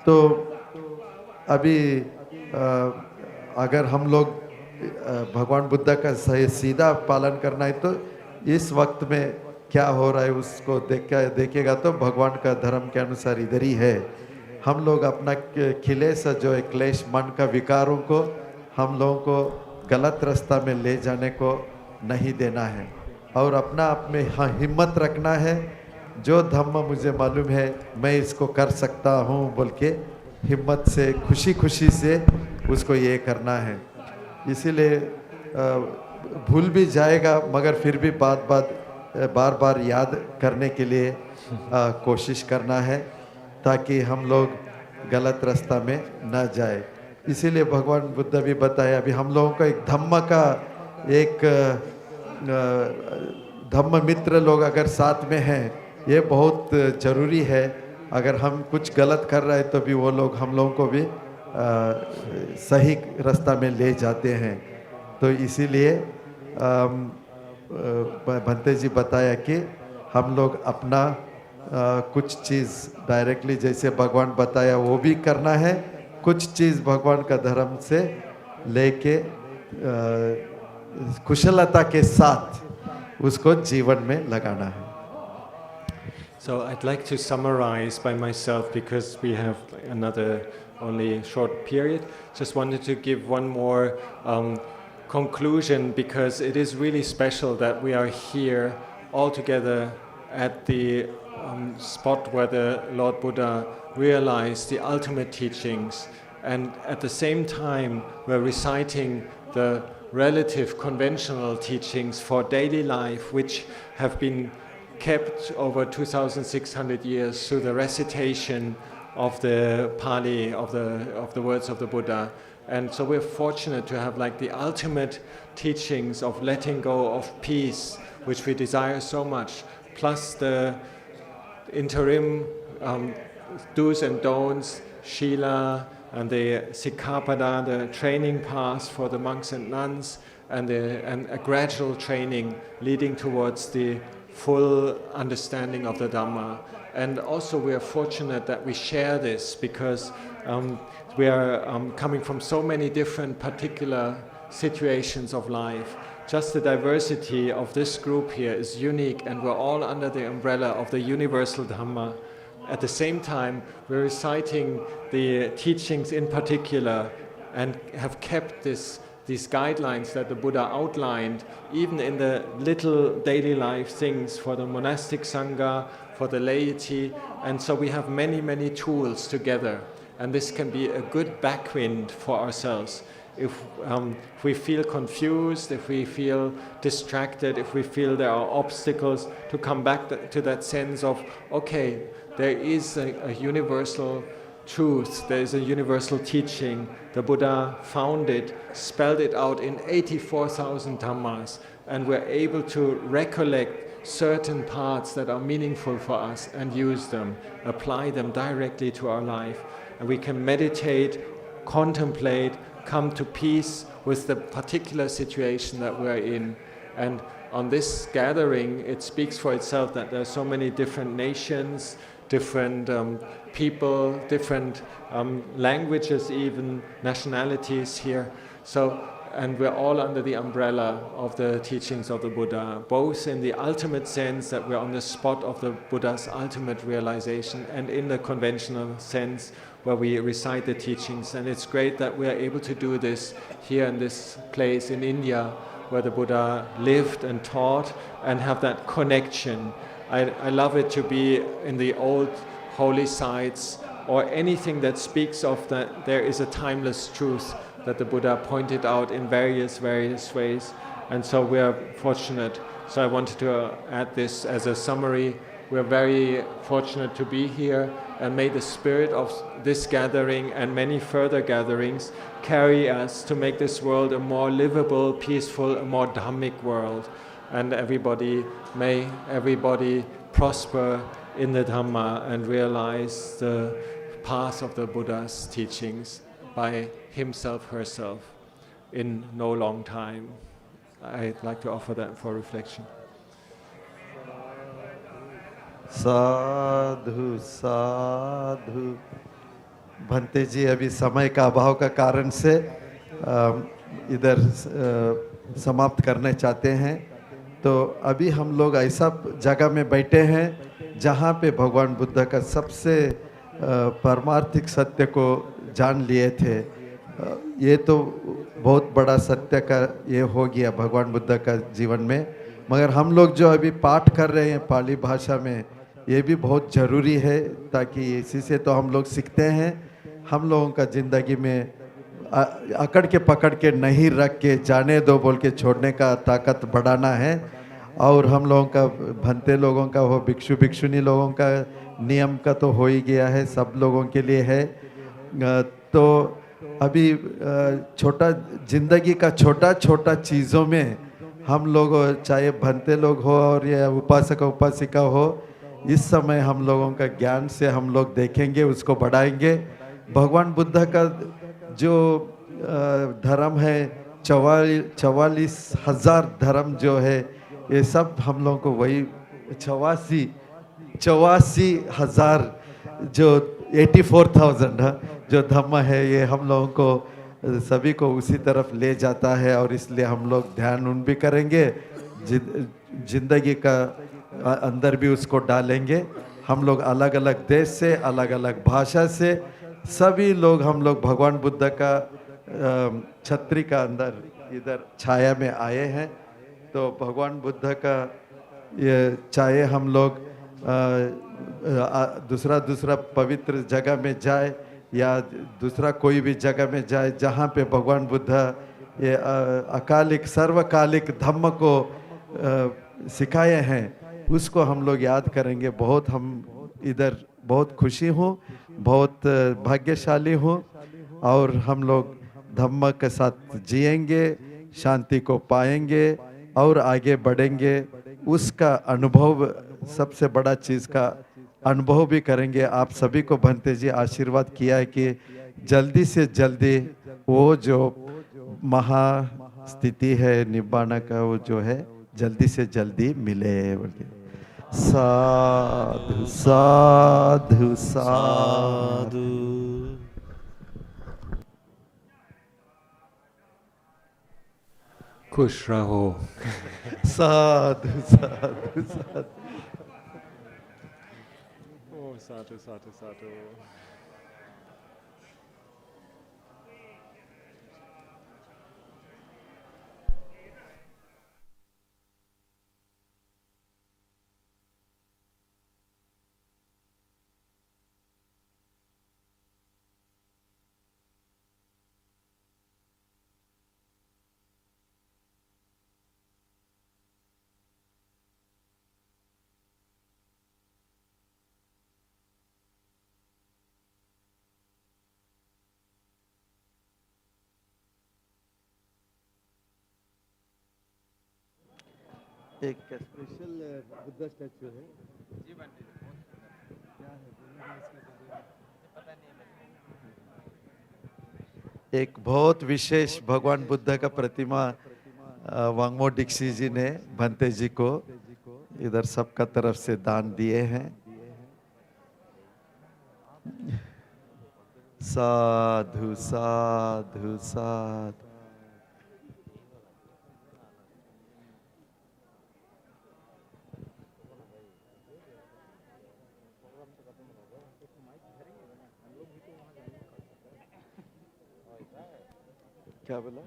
Speaker 2: तो अभी अगर हम लोग भगवान बुद्ध का सही सीधा पालन करना है तो इस वक्त में क्या हो रहा है उसको देखेगा तो भगवान का धर्म के अनुसार इधर ही है। हम लोग अपना खिले से जो है क्लेश मन का विकारों को हम लोगों को गलत रास्ता में ले जाने को नहीं देना है, और अपना आप में हाँ हिम्मत रखना है। जो धम्म मुझे मालूम है मैं इसको कर सकता हूँ बोल के हिम्मत से खुशी खुशी से उसको ये करना है। इसीलिए भूल भी जाएगा मगर फिर भी बार बार याद करने के लिए कोशिश करना है ताकि हम लोग गलत रास्ता में न जाए। इसीलिए भगवान बुद्ध भी बताया, अभी हम लोगों का एक धम्म का एक धम्म मित्र लोग अगर साथ में हैं ये बहुत जरूरी है। अगर हम कुछ गलत कर रहे हैं तो भी वो लोग हम लोगों को भी सही रास्ता में ले जाते हैं। तो इसीलिए भंते जी बताया कि हम लोग अपना कुछ चीज़ डायरेक्टली जैसे भगवान बताया वो भी करना है, कुछ चीज़ भगवान का धर्म से लेके कुशलता के साथ उसको जीवन में लगाना है।
Speaker 3: So I'd like to summarize by myself because we have another only short period. Just wanted to give one more conclusion because it is really special that we are here all together at the spot where the Lord Buddha realized the ultimate teachings, and at the same time we're reciting the relative conventional teachings for daily life which have been kept over 2,600 years through the recitation of the Pali, of the words of the Buddha. And so we're fortunate to have like the ultimate teachings of letting go of peace, which we desire so much, plus the interim do's and don'ts, Shila, and the Sikkhapada, the training path for the monks and nuns, and a gradual training leading towards the full understanding of the Dhamma. And also we are fortunate that we share this because we are coming from so many different particular situations of life. Just the diversity of this group here is unique, and we're all under the umbrella of the universal Dhamma. At the same time, we're reciting the teachings in particular and have kept these guidelines that the Buddha outlined, even in the little daily life things for the monastic sangha, for the laity. And so we have many, many tools together. And this can be a good backwind for ourselves. If we feel confused, if we feel distracted, if we feel there are obstacles, to come back to that sense of, okay, there is a universal truth. There is a universal teaching. The Buddha found it, spelled it out in 84,000 Dhammas, and we're able to recollect certain parts that are meaningful for us and use them, apply them directly to our life. And we can meditate, contemplate, come to peace with the particular situation that we're in. And on this gathering, it speaks for itself that there are so many different nations, different people, different languages, even nationalities here. And we're all under the umbrella of the teachings of the Buddha, both in the ultimate sense that we're on the spot of the Buddha's ultimate realization, and in the conventional sense where we recite the teachings. And it's great that we are able to do this here in this place in India, where the Buddha lived and taught, and have that connection. I love it to be in the old holy sites, or anything that speaks of that there is a timeless truth that the Buddha pointed out in various ways. And so we are fortunate. So I wanted to add this as a summary. We're very fortunate to be here, and may the spirit of this gathering and many further gatherings carry us to make this world a more livable, peaceful, a more Dhammic world. And may everybody prosper in the Dhamma and realize the path of the Buddha's teachings by himself, herself, in no long time. I'd like to offer that for reflection.
Speaker 2: साधु साधु। भंते जी अभी समय का अभाव का कारण से इधर समाप्त करने चाहते हैं। तो अभी हम लोग ऐसा जगह में बैठे हैं जहाँ पे भगवान बुद्ध का सबसे परमार्थिक सत्य को जान लिए थे। ये तो बहुत बड़ा सत्य का ये हो गया भगवान बुद्ध का जीवन में, मगर हम लोग जो अभी पाठ कर रहे हैं पाली भाषा में, ये भी बहुत ज़रूरी है, ताकि इसी से तो हम लोग सीखते हैं। हम लोगों का ज़िंदगी में अकड़ के पकड़ के नहीं रख के जाने दो बोल के छोड़ने का ताकत बढ़ाना है। और हम लोगों का भंते लोगों का हो, भिक्षु भिक्षुनी लोगों का नियम का तो हो ही गया है, सब लोगों के लिए है। तो अभी छोटा ज़िंदगी का छोटा छोटा चीज़ों में हम लोग, चाहे भंते लोग हो और या उपासक उपासिका हो, इस समय हम लोगों का ज्ञान से हम लोग देखेंगे, उसको बढ़ाएंगे। भगवान बुद्ध का जो धर्म है 44,000 धर्म जो है, ये सब हम लोगों को वही 84,000 जो 84,000 जो धम्म है, ये हम लोगों को सभी को उसी तरफ ले जाता है। और इसलिए हम लोग ध्यान उन भी करेंगे, जिंदगी का अंदर भी उसको डालेंगे। हम लोग अलग अलग देश से, अलग अलग भाषा से, सभी लोग हम लोग भगवान बुद्ध का छत्री का अंदर इधर छाया में आए हैं। तो भगवान बुद्ध का ये चाहे हम लोग दूसरा पवित्र जगह में जाए या दूसरा कोई भी जगह में जाए, जहाँ पे भगवान बुद्ध ये अकालिक सर्वकालिक धम्म को सिखाए हैं, उसको हम लोग याद करेंगे। बहुत हम इधर बहुत खुशी हूँ, बहुत भाग्यशाली हूँ, और हम लोग धम्म के साथ जिएंगे, शांति को पाएंगे और आगे बढ़ेंगे। उसका अनुभव, सबसे बड़ा चीज़ का अनुभव भी करेंगे। आप सभी को भंते जी आशीर्वाद किया है कि जल्दी से जल्दी वो जो महास्थिति है निब्बाण का, वो जो है जल्दी से जल्दी मिले। साधु साधु साधु।
Speaker 3: खुश रहो।
Speaker 2: साधु साधु साधु।
Speaker 3: Oh, sadhu, sadhu, sadhu.
Speaker 2: एक स्पेशल बुद्धा स्टैचू है।
Speaker 1: जी बंटे जी, बहुत
Speaker 2: एक बहुत विशेष भगवान बुद्ध का प्रतिमा वांगमो दीक्षित जी ने भंते जी को इधर सबका तरफ से दान दिए हैं। साधु साधु साधु। क्या बोला?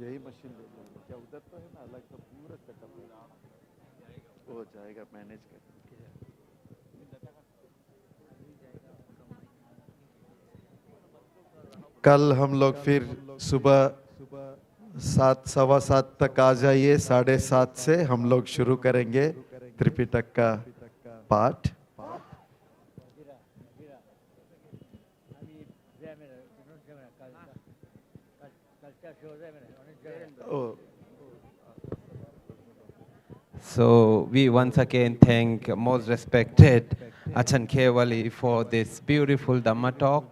Speaker 2: यही मशीन ले लेंगे क्या? उधर तो है ना अलग, तो पूरा सेटअप हो जाएगा, मैनेज कर। कल हम लोग फिर सुबह 7, 7:15 तक आ जाइए। 7:30 से हम लोग शुरू करेंगे त्रिपिटक का पाठ। ओ,
Speaker 6: So we once again thank most respected Achan Kewali for this beautiful Dhamma talk.